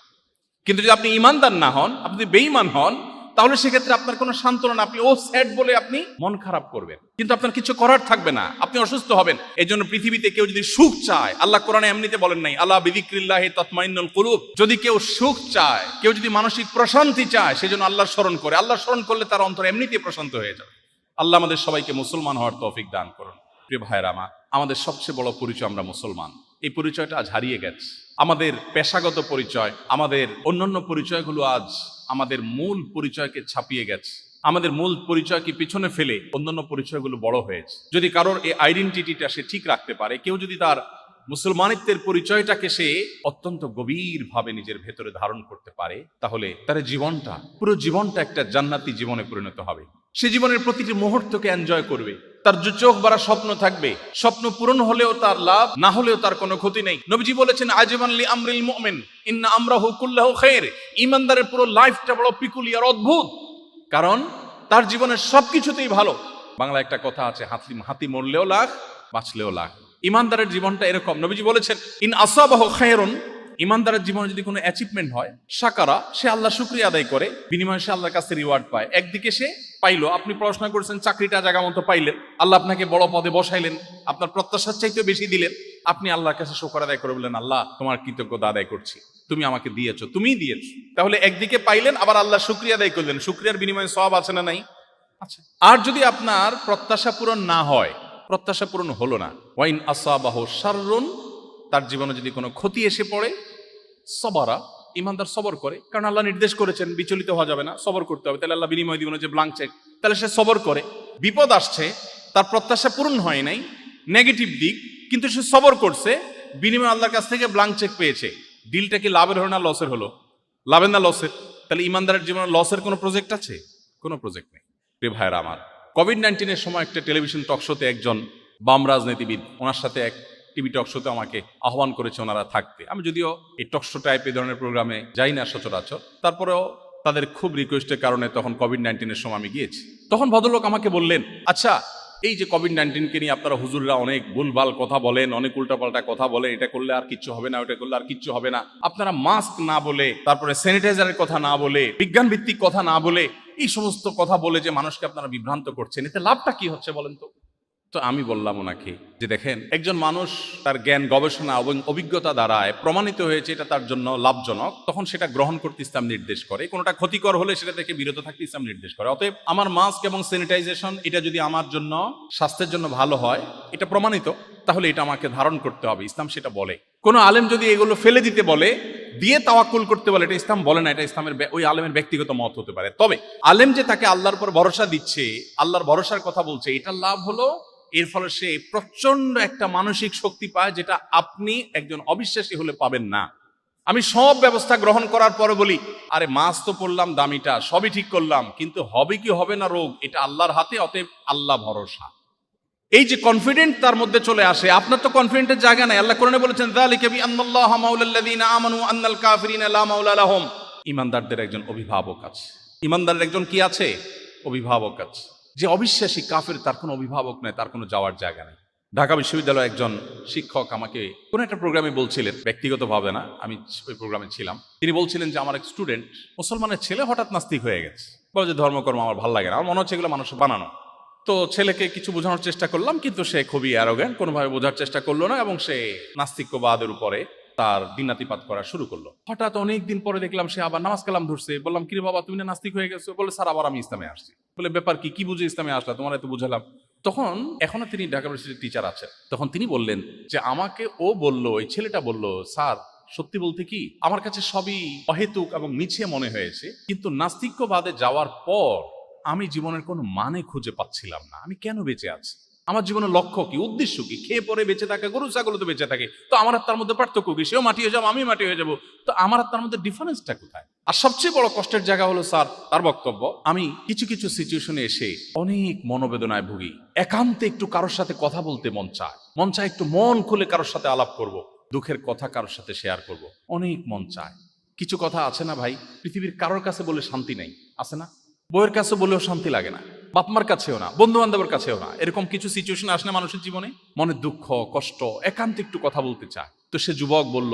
কিন্তু যদি আপনি ইমানদার না হন, আপনি বেঈমান হন, তাহলে সেক্ষেত্রে আপনার কোনো সান্ত্বনা না, আপনি ও স্যাড বলে আপনি মন খারাপ করবেন, কিন্তু আপনার কিছু করার থাকবে না, আপনি অসুস্থ হবেন। এই জন্য পৃথিবীতে কেউ যদি সুখ চায়, আল্লাহ কোরআনে এমনিতে বলেন নাই, আল্লাহ বিযিক্রিল্লাহি তাতমাইন্নুল কুলুব। যদি কেউ সুখ চায়, কেউ যদি মানসিক প্রশান্তি চায়, সেজন্য আল্লাহর স্মরণ করে। আল্লাহর স্মরণ করলে তার অন্তর এমনিতেই প্রশান্ত হয়ে যাবে। আল্লাহ আমাদের সবাইকে মুসলমান হওয়ার তৌফিক দান করুন। প্রিয় ভাইয়েরা আমার, আমাদের সবচেয়ে বড় পরিচয় আমরা মুসলমান। এই পরিচয়টা আজ হারিয়ে গেছে। আমাদের পেশাগত পরিচয়, আমাদের অন্যান্য পরিচয়গুলো আজ আমাদের মূল পরিচয়কে ছাপিয়ে গেছে। আমাদের মূল পরিচয়কে পিছনে ফেলে অন্যান্য পরিচয়গুলো বড় হয়েছে। যদি কারোর এই আইডেন্টিটিটা সে ঠিক রাখতে পারে, কেউ যদি তার মুসলমানিত্বের পরিচয়টাকে সে অত্যন্ত গভীরভাবে নিজের ভেতরে ধারণ করতে পারে, তাহলে তার জীবনটা, পুরো জীবনটা একটা জান্নাতি জীবনে পরিণত হবে। সে জীবনের প্রতিটি মুহূর্তকে এনজয় করবে। তার যে চোখ ভরা স্বপ্ন থাকবে, স্বপ্ন পূরণ হলেও তার লাভ, না হলেও তার কোনো ক্ষতি নেই। নবীজি বলেছেন, আজমান লি আমরিল মুমিন ইন্না আমরাহু কুল্লাহু খায়র। ঈমানদারের পুরো লাইফটা বড় পিকুলিয়ার, অদ্ভুত, কারণ তার জীবনের সবকিছুতেই ভালো। বাংলা একটা কথা আছে, হাতি মরলেও লাখ, বাঁচলেও লাখ। ঈমানদারের জীবনটা এরকম। নবীজি বলেছেন, ইন আসাবাহু খায়রুন, ঈমানদারের জীবনে যদি কোনো অ্যাচিভমেন্ট হয়, শাকারা, সে আল্লাহ শুকরিয়া আদায় করে, বিনিময়ে সে আল্লাহর কাছে রিওয়ার্ড পায়। একদিকে সে পাইলো, আপনি পড়াশোনা করেছেন, চাকরিটা জায়গা মতো পাইলেন, আল্লাহ আপনাকে বড় পদে বসাইলেন, আপনার প্রত্যাশার চাইতে বেশি দিলেন, আপনি আল্লাহর কাছে শুকর আদায় করে বললেন, আল্লাহ তোমার কৃতজ্ঞতা আদায় করছি, তুমি আমাকে দিয়েছো, তুমিই দিয়েছো। তাহলে একদিকে পাইলেন, আবার আল্লাহ শুকরিয়া আদায় করলেন, শুকরিয়ার বিনিময়ে সওয়াব আছে না নাই? আচ্ছা। আর যদি আপনার প্রত্যাশা পূরণ না হয়, প্রত্যাশা পূরণ হলো না, ওয়াইন আসাবাহু শাররুন, তার জীবনে যদি কোনো ক্ষতি এসে পড়ে, সবরা, ইমানদার সবর করে, কারণ আল্লাহ নির্দেশ করেছেন বিচলিত হওয়া যাবে না, সবর করতে হবে, তাহলে আল্লাহ বিনিময় দিবেন যে ব্লাঙ্ক চেক, তাহলে সে সবর করে। বিপদ আসছে, তার প্রত্যাশা পূরণ হয় নাই, নেগেটিভ দিক, কিন্তু সে সবর করছে, বিনিময় আল্লাহর কাছ থেকে ব্লাঙ্ক চেক পেয়েছে। ডিলটা কি লাভের হলো না লসের হলো? লাভের না লসের? তাহলে ইমানদারের জীবনে লসের কোনো প্রজেক্ট আছে? কোনো প্রজেক্ট নেই। প্রিয় ভাইয়েরা আমার, কোভিড-19 সময় একটা টেলিভিশন টক শোতে একজন বাম রাজনীতিবিদ, ওনার সাথে এক টিভি টক শোতে আমাকে আহ্বান করেছে ওনারা থাকতে। আমি যদিও এই টক শো টাইপ এই ধরনের প্রোগ্রামে যাই না সচরাচর, তারপরেও তাদের খুব রিকোয়েস্টের কারণে তখন কোভিড-19 সময় আমি গিয়েছি। তখন ভদ্রলোক আমাকে বললেন, আচ্ছা, এই যে কোভিড-19 নিয়ে আপনারা হুজুররা অনেক ভুলভাল কথা বলেন, অনেক উল্টাপাল্টা কথা বলেন, এটা করলে আর কিচ্ছু হবে না, ওটা করলে আর কিচ্ছু হবে না, আপনারা মাস্ক না বলে, তারপরে স্যানিটাইজারের কথা না বলে, বিজ্ঞান ভিত্তিক কথা না বলে, এই সমস্ত কথা বলে যে মানুষকে আপনারা বিভ্রান্ত করছেন, এতে লাভটা কি হচ্ছে বলেন তো? তো আমি বললাম ওনাকে যে দেখেন, একজন মানুষ তার জ্ঞান, গবেষণা এবং অভিজ্ঞতা দ্বারায় প্রমাণিত হয়েছে এটা তার জন্য লাভজনক, তখন সেটা গ্রহণ করতে ইসলাম নির্দেশ করে। কোনোটা ক্ষতিকর হলে সেটা থেকে বিরত থাকতে ইসলাম নির্দেশ করে। অতএব আমার মাস্ক এবং স্যানিটাইজেশন এটা যদি আমার জন্য, স্বাস্থ্যের জন্য ভালো হয়, এটা প্রমাণিত, তাহলে এটা আমাকে ধারণ করতে হবে, ইসলাম সেটা বলে। কোনো আলেম যদি এগুলো ফেলে দিতে বলে, দিয়ে তাওয়াক্কুল করতে বলে, এটা ইসলাম বলে না, এটা ইসলামের ওই আলেমের ব্যক্তিগত মত হতে পারে। তবে আলেম যে তাকে আল্লাহর উপর ভরসা দিচ্ছে, আল্লাহর ভরসার কথা বলছে, এটার লাভ হলো এর ফলে সে প্রচন্ড একটা মানসিক শক্তি পায়, যেটা আপনি একজন অবিশ্বাসী হলে পাবেন না। আমি সব ব্যবস্থা গ্রহণ করার পরে বলি, আরে মাস্ক তো পড়লাম দামিটা, সবই ঠিক করলাম, কিন্তু হবে কি হবে না রোগ, এটা আল্লাহর হাতে, অতএব আল্লাহ ভরসা। এই যে কনফিডেন্ট তার মধ্যে চলে আসে, আপনার তো কনফিডেন্টের জায়গা নাই। আল্লাহ কোরআনে বলেছেন, যালিকা বিআন্নাল্লাহা মাওলাল্লাযীনা আমানু আন্নাল কাফিরিনা লা মাওলা লাহুম। ঈমানদারদের একজন অভিভাবক আছে। ঈমানদারের একজন কি আছে? অভিভাবক আছে। যে অবিশ্বাসী কাফের, তার কোনো অভিভাবক নেই, তার কোনো যাওয়ার জায়গা নেই। ঢাকা বিশ্ববিদ্যালয়ে একজন শিক্ষক আমাকে কোনো একটা প্রোগ্রামে বলছিলেন, ব্যক্তিগতভাবে না, আমি ওই প্রোগ্রামে ছিলাম। তিনি বলছিলেন যে আমার এক স্টুডেন্ট, মুসলমানের ছেলে, হঠাৎ নাস্তিক হয়ে গেছে। বলে যে ধর্মকর্ম আমার ভালো লাগে না, আমার মনে হচ্ছে এগুলো মানুষ বানানো। তো ছেলেকে কিছু বোঝানোর চেষ্টা করলাম, কিন্তু সে খুবই অ্যারোগ্যান্ট, কোনোভাবে বোঝার চেষ্টা করলো না, এবং সে নাস্তিক্যবাদের উপরে তার দিনাতিপাত করা শুরু করলো। হঠাৎ অনেকদিন পরে দেখলাম সে আবার নামাজ কালাম ধরছে। বললাম, কিরে বাবা, তুমি না নাস্তিক হয়ে গেছো? বলে, স্যার আবার আমি ইসলামে আসছি। বলে, ব্যাপার কি, কি বুঝে ইসলামে আসলা? তোমার এত বুঝালাম। তখন এখনো তিনি ঢাকা ইউনিভার্সিটির টিচার আছেন। তখন তিনি বললেন যে আমাকে ও বললো, ওই ছেলেটা বললো, স্যার সত্যি বলতে কি, আমার কাছে সবই অহেতুক এবং মিছে মনে হয়েছে, কিন্তু নাস্তিক্যবাদে যাওয়ার পর আমি জীবনের কোনো মানে খুঁজে পাচ্ছিলাম না। আমি কেন বেঁচে আছি? আমার জীবনের লক্ষ্য কি, উদ্দেশ্য কি? খেয়ে পরে বেঁচে থাকে, গরু ছাগল তো বেঁচে থাকে, তো আমার আর তার মধ্যে পার্থক্য কি? সেও মাটি হয়ে যাবো, আমি মাটি হয়ে যাবো, তো আমার আর তার মধ্যে ডিফারেন্সটা কোথায়? আর সবচেয়ে বড় কষ্টের জায়গা হলো স্যার, তার বক্তব্য, আমি কিছু কিছু সিচুয়েশনে এসে অনেক মনোবেদনায় ভুগি। একান্তে একটু কারোর সাথে কথা বলতে মন চায়, একটু মন খুলে কারোর সাথে আলাপ করব, দুঃখের কথা কারোর সাথে শেয়ার করব, অনেক মন চায়। কিছু কথা আছে না ভাই, পৃথিবীর কারোর কাছে বলে শান্তি নেই, আছে না? বইয়ের কাছে বলেও শান্তি লাগে না, বাপমার কাছেও না, বন্ধু বান্ধবের কাছেও না। এরকম কিছু সিচুয়েশন আসলে মানুষের জীবনে মনে দুঃখ, কষ্ট, একান্তে একটু কথা বলতে চায়। তো সে যুবক বলল,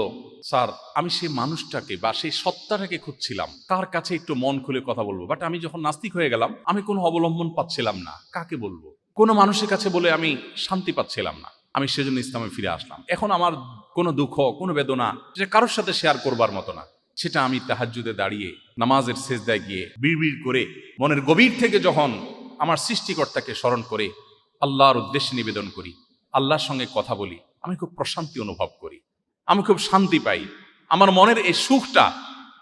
স্যার আমি সেই মানুষটাকে বা সেই সত্তাটাকে খুঁজছিলাম, তার কাছে একটু মন খুলে কথা বলবো, বাট আমি যখন নাস্তিক হয়ে গেলাম, আমি কোনো অবলম্বন পাচ্ছিলাম না, কাকে বলবো? কোনো মানুষের কাছে বলে আমি শান্তি পাচ্ছিলাম না। আমি সেজন্য ইসলামে ফিরে আসলাম। এখন আমার কোনো দুঃখ, কোনো বেদনা যে কারোর সাথে শেয়ার করবার মতো না, সেটা আমি তাহাজ্জুদে দাঁড়িয়ে নামাজের সেজদায় গিয়ে বিড়বিড় করে মনের গভীর থেকে যখন আমার সৃষ্টিকর্তাকে স্মরণ করে আল্লাহর উদ্দেশ্যে নিবেদন করি, আল্লাহর সঙ্গে কথা বলি, আমি খুব প্রশান্তি অনুভব করি। আমি খুব শান্তি পাই, আমার মনের এই সুখটা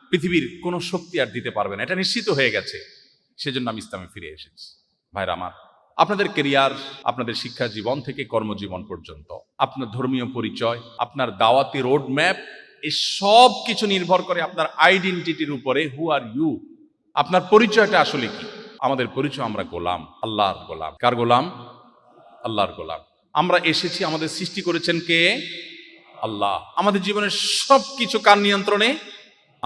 পৃথিবীর কোনো শক্তি আর দিতে পারবে না, এটা নিশ্চিত হয়ে গেছে। সেজন্য আমি ইসলামে ফিরে এসেছি। ভাইরা আমার, আপনাদের কেরিয়ার, আপনাদের শিক্ষা জীবন থেকে কর্মজীবন পর্যন্ত, আপনার ধর্মীয় পরিচয়, আপনার দাওয়াতি রোড ম্যাপ, এই সব কিছু নির্ভর করে আপনার আইডেন্টিটির উপরে। হু আর ইউ, আপনার পরিচয়টা আসলে কি? আমাদের পরিচয়, আমরা গোলাম, আল্লাহর গোলাম। কার গোলাম? আল্লাহর গোলাম। আমরা এসেছি, আমাদের সৃষ্টি করেছেন কে? আল্লাহ। আমাদের জীবনের সব কিছু কার নিয়ন্ত্রণে?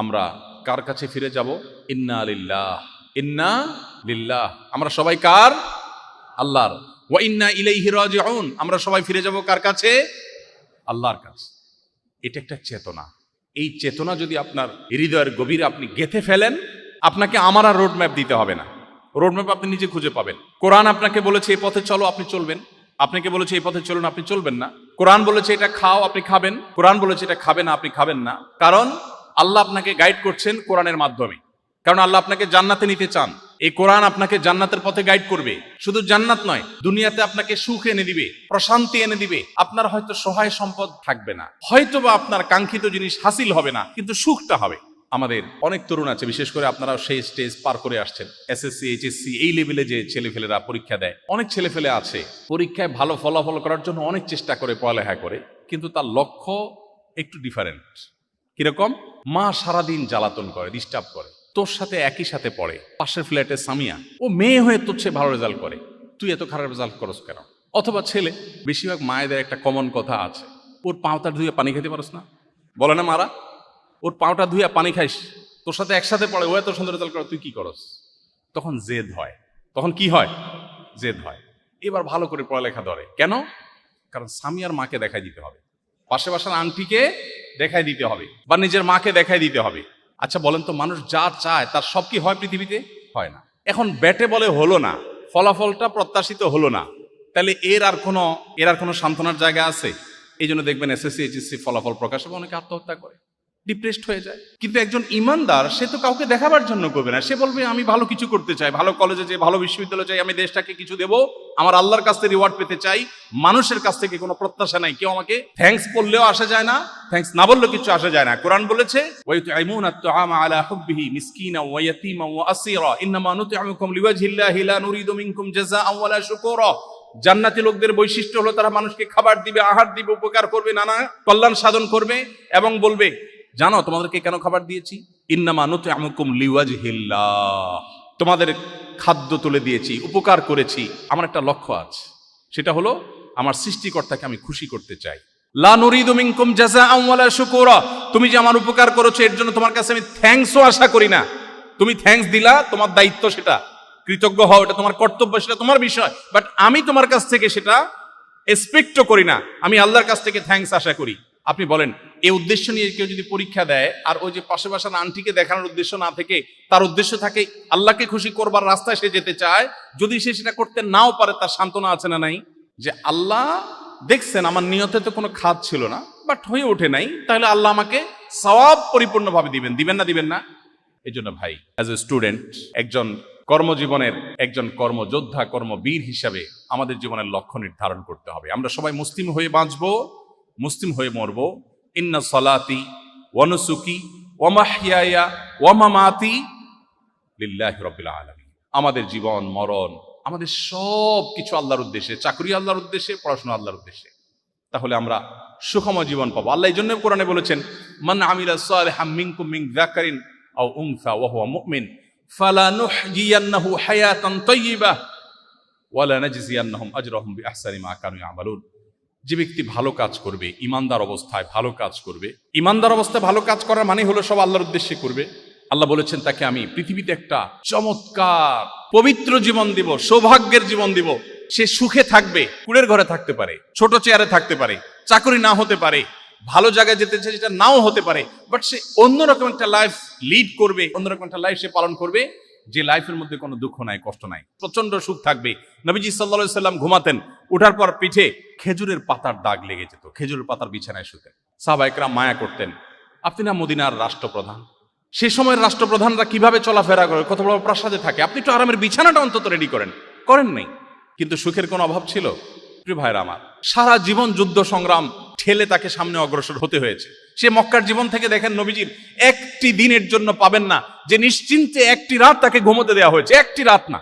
আমরা কার কাছে ফিরে যাব? ইন্না লিল্লাহ, ইন্না লিল্লাহ। আমরা সবাই কার? আল্লাহর। ওয়া ইন্না ইলাইহি রাজিউন, আমরা সবাই ফিরে যাব কার কাছে? আল্লাহর কাছে। এটা একটা চেতনা। এই চেতনা যদি আপনার হৃদয়ের গভীরে আপনি গেঁথে ফেলেন, আপনাকে আমার আর রোড ম্যাপ দিতে হবে না। রোড ম্যাপ আপনি নিজে খুঁজে পাবেন। কোরআন আপনাকে বলেছে এই পথে চলো, আপনি চলবেন। আপনাকে বলেছে এই পথে চলুন, আপনি চলবেন না। কোরআন বলেছে এটা খাও, আপনি খাবেন। কোরআন বলেছে এটা খাবে না, আপনি খাবেন না। কারণ আল্লাহ আপনাকে গাইড করছেন কোরআনের মাধ্যমে। কারণ আল্লাহ আপনাকে জান্নাতে নিতে চান। এই কোরআন আপনাকে জান্নাতের পথে গাইড করবে। শুধু জান্নাত নয়, দুনিয়াতে আপনাকে সুখ এনে দিবে, প্রশান্তি এনে দিবে। আপনার হয়তো সহায় সম্পদ থাকবে না, হয়তো বা আপনার কাঙ্ক্ষিত জিনিস হাসিল হবে না, কিন্তু সুখটা হবে। আমাদের অনেক তরুণ আছে, বিশেষ করে আপনারা সেই স্টেজ পার করে আসছেন, এসএসসি, এইচএসসি, এই লেভেলে যে ছেলেফেলেরা পরীক্ষা দেয়। অনেক ছেলেফেলে আছে পরীক্ষায় ভালো ফলাফল করার জন্য অনেক চেষ্টা করে, পড়ালেখা করে, কিন্তু তার লক্ষ্য একটু ডিফারেন্ট। কিরকম? মা সারাদিন জ্বালাতন করে, ডিস্টার্ব করে, তোর সাথে একই সাথে পড়ে, পাশের ফ্ল্যাটে সামিয়া, ও মেয়ে হয়ে তোর চেয়ে ভালো রেজাল্ট করে, তুই এত খারাপ রেজাল্ট করস কেন? অথবা ছেলে, বেশিরভাগ মায়েদের একটা কমন কথা আছে, ওর পাওটা ধুয়ে পানি খেতে পারস না? বলে না মারা, ওর পাওটা ধুয়ে পানি খাইস, তোর সাথে একসাথে পড়ে, ও এত সুন্দর রেজাল্ট করে, তুই কি করস? তখন জেদ হয়। তখন কি হয়? জেদ হয়। এবার ভালো করে পড়ালেখা ধরে। কেন? কারণ সামিয়ার মাকে দেখাই দিতে হবে, পাশে বাসার আন্টিকে দেখাই দিতে হবে, বা নিজের মাকে দেখাই দিতে হবে। আচ্ছা বলেন তো, মানুষ যা চায় তার সব কি হয় পৃথিবীতে? হয় না। এখন ব্যাটে বলে হলো না, ফলাফলটা প্রত্যাশিত হলো না, তাহলে এর আর কোনো সান্ত্বনার জায়গা আছে? এই জন্য দেখবেন এসএসসি, এইচএসসি ফলাফল প্রকাশ হবে, অনেকে আত্মহত্যা করে, ডিপ্রেসড হয়ে যায়। কিন্তু একজন ইমানদার, সে তো কাউকে দেখাবার জন্য করবে না। সে বলবে আমি ভালো কিছু করতে চাই, ভালো কলেজে যাই, ভালো বিশ্ববিদ্যালয়ে যাই, আমি দেশটাকে কিছু দেব, আমার আল্লাহর কাছ থেকে রিওয়ার্ড পেতে চাই। মানুষের কাছ থেকে কোনো প্রত্যাশা নাই। কেউ আমাকে থ্যাঙ্কস বললেও আসা যায় না, থ্যাঙ্কস না বললেও কিছু আসা যায় না। কোরআন বলেছে ওয়ায়ুতঈমুনা আত-তাআমা আলা হুব্বিহি মিসকিনা ওয়া ইয়াতীমা ওয়া আসীরা ইন্নামা নুতঈমুকুম লিওয়াজহিল্লাহি লা নুরিদু মিনকুম জাযাআন ওয়ালা শুকুরা। জান্নাতি লোকদের বৈশিষ্ট্য হলো তারা মানুষকে খাবার দিবে, আহার দিবে, উপকার করবে, নানা কল্যাণ সাধন করবে, এবং বলবে জানো তোমাদেরকে কেন খাবার দিয়েছি? ইন্নামা নুতঈমুকুম লিওয়াজহিল্লাহ, তোমাদের খাদ্য তুলে দিয়েছি, উপকার করেছি, আমার একটা লক্ষ্য আছে, সেটা হলো আমার সৃষ্টিকর্তাকে আমি খুশি করতে চাই। লা নুরিদু মিনকুম জাযাআন ওয়ালা শুকুরা, তুমি যে আমার উপকার করেছো এর জন্য তোমার কাছে আমি থ্যাঙ্কসও আশা করি না। তুমি থ্যাঙ্কস দিলা, তোমার দায়িত্ব, সেটা কৃতজ্ঞ হও, এটা তোমার কর্তব্য, সেটা তোমার বিষয়, বাট আমি তোমার কাছ থেকে সেটা এক্সপেক্টও করি না। আমি আল্লাহর কাছ থেকে থ্যাঙ্কস আশা করি। আপনি বলেন, এই উদ্দেশ্য নিয়ে কেউ যদি পরীক্ষা দেয়, আর ওই যে পাশে বাসার আন্টিকে দেখানোর উদ্দেশ্য না থেকে তার উদ্দেশ্য থাকে আল্লাহকে খুশি করবার রাস্তায় সে যেতে চায়, যদি সে সেটা করতে নাও পারে, তার সান্ত্বনা আছে না নাই? যে আল্লাহ দেখছেন আমার নিয়তে তো কোনো খাদ ছিল না, বাট হয়ে ওঠে নাই, তাহলে আল্লাহ আমাকে সওয়াব পরিপূর্ণভাবে দিবেন না? এই জন্য ভাই, অ্যাজ এ স্টুডেন্ট, একজন কর্মজীবনের একজন কর্মযোদ্ধা, কর্মবীর হিসাবে আমাদের জীবনের লক্ষ্য নির্ধারণ করতে হবে। আমরা সবাই মুসলিম হয়ে বাঁচবো, মুসলিম হয়ে মরবো। ইন্না সলাতি ওয়া নুসুকি ওয়া মাহইয়ায়া ওয়া মামাতি লিল্লাহি রাব্বিল আলামিন। আমাদের জীবন মরণ, আমাদের সব কিছু আল্লাহর উদ্দেশ্যে, চাকরি আল্লাহর উদ্দেশ্যে, পড়াশোনা আল্লাহর উদ্দেশ্যে। তাহলে আমরা সুখময় জীবন পাবো। আল্লাহ এই জন্য কোরআনে বলেছেন, মান আমিলা সালিহাম মিনকুম মিন যাকারিন আও উনসা ওয়া হুয়া মুমিন ফালানুহয়িয়ান্নাহু হায়াতান তাইয়্যিবাহ ওয়া লানাজজিয়ান্নাহুম আজরাহুম বিআহসানি মা কানু ইয়ামালুন। যে ব্যক্তি ভালো কাজ করবে, ইমানদার অবস্থায় ভালো কাজ করবে, ইমানদার অবস্থায় ভালো কাজ করার মানে হলো সব আল্লাহর উদ্দেশ্যে করবে। আল্লাহ বলেছেন তাকে আমি পৃথিবীতে একটা চমৎকার পবিত্র জীবন দিব, সৌভাগ্যের জীবন দিব। সে সুখে থাকবে, কুড়ের ঘরে থাকতে পারে, ছোট চেয়ারে থাকতে পারে, চাকরি না হতে পারে, ভালো জায়গায় যেতে চায় যেটা নাও হতে পারে, বাট সে অন্যরকম একটা লাইফ লিড করবে, অন্যরকম একটা লাইফ সে পালন করবে, যে লাইফের মধ্যে কোনো দুঃখ নাই, কষ্ট নাই, প্রচন্ড সুখ থাকবে। নবীজি সাল্লাল্লাহু আলাইহি সাল্লাম ঘুমাতেন, উঠার পর পিঠে খেজুরের পাতার দাগ লেগে যেত, খেজুরের পাতার বিছানায় শুতেন। সাহাবায়ে কেরাম মায়া করতেন। আপনি না মদিনার রাষ্ট্রপ্রধান, সে সময়ের রাষ্ট্রপ্রধানরা কিভাবে চলাফেরা করে, কত বড় প্রাসাদে থাকে, আপনি একটু আরামের বিছানাটা অন্তত রেডি করেন নাই। কিন্তু সুখের কোনো অভাব ছিল? প্রিয় ভাইরা আমার, সারা জীবন যুদ্ধ সংগ্রাম ঠেলে তাকে সামনে অগ্রসর হতে হয়েছে। সে মক্কার জীবন থেকে দেখেন নবীজির একটি দিনের জন্য পাবেন না যে নিশ্চিন্তে একটি রাত তাকে ঘুমোতে দেওয়া হয়েছে, একটি রাত না,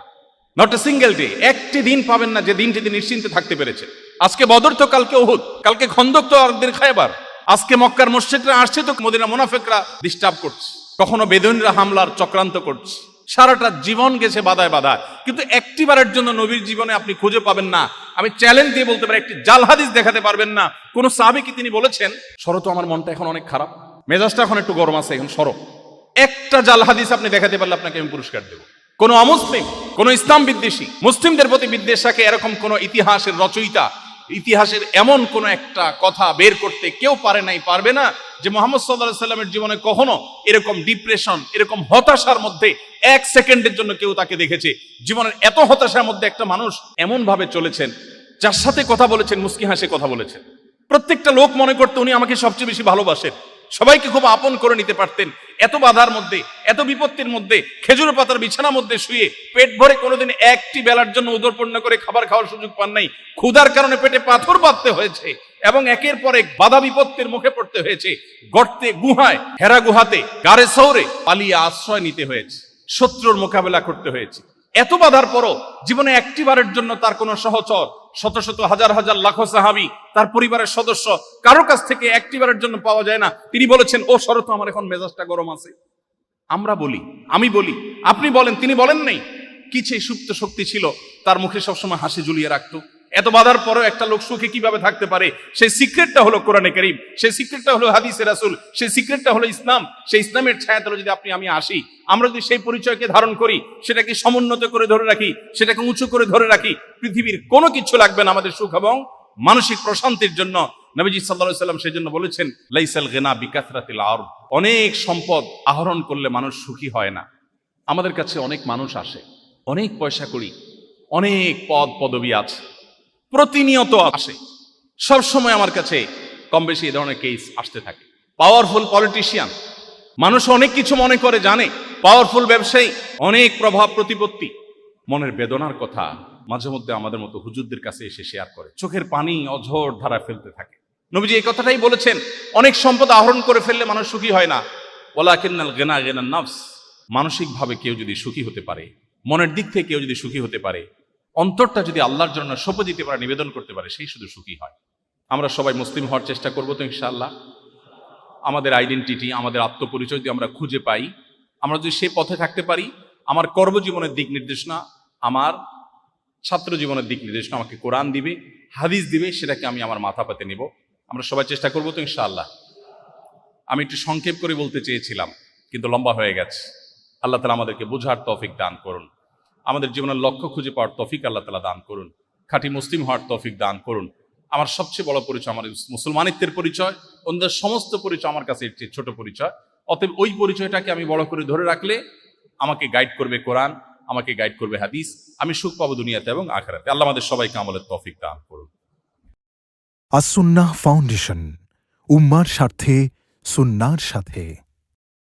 নট এ সিঙ্গেল ডে, একটি দিন পাবেন না যে দিনটি তিনি নিশ্চিন্তে থাকতে পেরেছে। আজকে বদর তো কালকে উহুদ, কালকে খন্দক তো আরেকদিন খায়বার, আজকে মক্কার মসজিদরা আসছে তো মদিনা মুনাফিকরা ডিস্টার্ব করছে, কখনো বেদুইনরা হামলার চক্রান্ত করছে, সারাটা জীবন গেছে বাধায় বাধায়, কিন্তু একটিবারের জন্য নবীর জীবনে আপনি খুঁজে পাবেন না, আমি চ্যালেঞ্জ দিয়ে বলতে পারি একটি জাল হাদিস দেখাতে পারবেন না কোন সাহাবী কি তিনি বলেছেন সরো তো আমার মনটা এখন অনেক খারাপ, মেজাজটা এখন একটু গরম আছে, এখন সরো। একটা জাল হাদিস আপনি দেখাতে পারলে আপনাকে আমি পুরস্কার দেব। কোন অমুসলিম, কোন ইসলাম বিদ্বেষী, মুসলিমদের প্রতি বিদ্বেষাকে এরকম কোন ইতিহাসের রচয়িতা, ইতিহাসের এমন কোন একটা কথা বের করতে কেউ পারে নাই, পারবে না যে মুহাম্মদ সাল্লাল্লাহু আলাইহি সাল্লামের জীবনে কখনো এরকম ডিপ্রেশন, এরকম হতাশার মধ্যে এক সেকেন্ডের জন্য কেউ তাকে দেখেছে। জীবনের এত হতাশার মধ্যে একটা মানুষ এমন ভাবে চলেছেন, যার সাথে কথা বলেছেন মুস্কি হাসে কথা বলেছেন, প্রত্যেকটা লোক মনে করতে উনি আমাকে সবচেয়ে বেশি ভালোবাসেন, সবাইকে খুব আপন করে নিতে পারতেন। এত বাধার মধ্যে, এত বিপত্তির মধ্যে, খেজুর পাতার বিছানার মধ্যে শুয়ে পেট ভরে কোনোদিন একটি বেলার জন্য উদরপূর্ণ করে খাবার খাওয়ার সুযোগ পান নাই, ক্ষুধার কারণে পেটে পাথর বাঁধতে হয়েছে এবং একের পর এক বাধা বিপত্তির মুখে পড়তে হয়েছে, গর্তে, গুহায়, হেরা গুহাতে, গারে সৌরে পালিয়ে আশ্রয় নিতে হয়েছে, শত্রুর মোকাবেলা করতে হয়েছে। এত বাধার পরও জীবনে একটিবারের জন্য তার কোনো সহচর, শত শত হাজার হাজার লাখো সাহাবী, তার পরিবারের সদস্য কারোর কাছ থেকে একটিবারের জন্য পাওয়া যায় না তিনি বলেছেন ও শরত আমার এখন মেজাজটা গরম আছে। আমরা বলি, আমি বলি, আপনি বলেন, তিনি বলেন নাই। কি সেই সুপ্ত শক্তি ছিল তার মুখে সবসময় হাসি ঝুলিয়ে রাখতো? এত বাধার পরেও একটা লোক সুখে কিভাবে থাকতে পারে? সেই সিক্রেটটা হলো কোরআনে কারীম, সেই সিক্রেটটা হলো হাদিসে রাসূল, সেই সিক্রেটটা হলো ইসলাম। সেই ইসলামের ছায়াতলে যদি আমি আসি, আমরা যদি সেই পরিচয়কে ধারণ করি, সেটাকে সমুন্নত করে ধরে রাখি, সেটাকে উঁচু করে ধরে রাখি, পৃথিবীর কোনো কিছু লাগবে না আমাদের সুখ এবং মানসিক প্রশান্তির জন্য। নবীজি সাল্লাল্লাহু আলাইহি সাল্লাম সেই জন্য বলেছেন লাইসাল গিনা বিকাসরাতিল আরদ, অনেক সম্পদ আহরণ করলে মানুষ সুখী হয় না। আমাদের কাছে অনেক মানুষ আসে, অনেক পয়সা করি, অনেক পদ পদবি আছে, প্রতিনিয়ত আসে, সব সময় আমার কাছে কম বেশি এই ধরনের কেস আসতে থাকে। পাওয়ারফুল পলিটিশিয়ান, মানুষ অনেক কিছু মনে করে জানে, পাওয়ারফুল ব্যবসায়ী, অনেক প্রভাব প্রতিপত্তি, মনের বেদনার কথা মাঝে মধ্যে আমাদের মতো হুজুরদের কাছে এসে শেয়ার করে, চোখের পানি অঝোর ধারা ফেলতে থাকে। নবীজি এই কথাটাই বলেছেন, অনেক সম্পদ আহরণ করে ফেললে মানুষ সুখী হয় না। ওয়ালাকিন্নাল গিনা গিনান নাফস, মানসিকভাবে কেউ যদি সুখী হতে পারে, মনের দিক থেকে কেউ যদি সুখী হতে পারে, অন্তরটা যদি আল্লাহর জন্য সঁপে দিতে পারে, নিবেদন করতে পারে, সেই শুধু সুখী হয়। আমরা সবাই মুসলিম হওয়ার চেষ্টা করবো তো ইনশাআল্লাহ। আমাদের আইডেন্টিটি, আমাদের আত্মপরিচয় যদি আমরা খুঁজে পাই, আমরা যদি সে পথে থাকতে পারি, আমার কর্মজীবনের দিক নির্দেশনা, আমার ছাত্র জীবনের দিক নির্দেশনা আমাকে কোরআন দিবে, হাদিস দিবে, সেটাকে আমি আমার মাথা পাতে নেব। আমরা সবাই চেষ্টা করবো তো ইনশাআল্লাহ। আমি একটু সংক্ষেপ করে বলতে চেয়েছিলাম, কিন্তু লম্বা হয়ে গেছে। আল্লাহ তাআলা আমাদেরকে বোঝার তৌফিক দান করুন, আমাদের জীবনের লক্ষ্য খুঁজে পাওয়ার তৌফিক আল্লাহ তাআলা দান করুন, খাঁটি মুসলিম হওয়ার তৌফিক দান করুন। আমার সবচেয়ে বড় পরিচয় আমার মুসলমানিত্বের পরিচয়, অন্যদের সমস্ত পরিচয় আমার কাছে একটি ছোট পরিচয়। অতএব ওই পরিচয়টাকে আমি বড় করে ধরে রাখলে আমাকে গাইড করবে কোরআন, আমাকে গাইড করবে হাদিস, আমি সুখ পাবো দুনিয়াতে এবং আখিরাতে। আল্লাহ আমাদের সবাইকে আমলের তৌফিক দান করুন। আস-সুন্নাহ ফাউন্ডেশন, উম্মার স্বার্থে সুন্নাহর সাথে।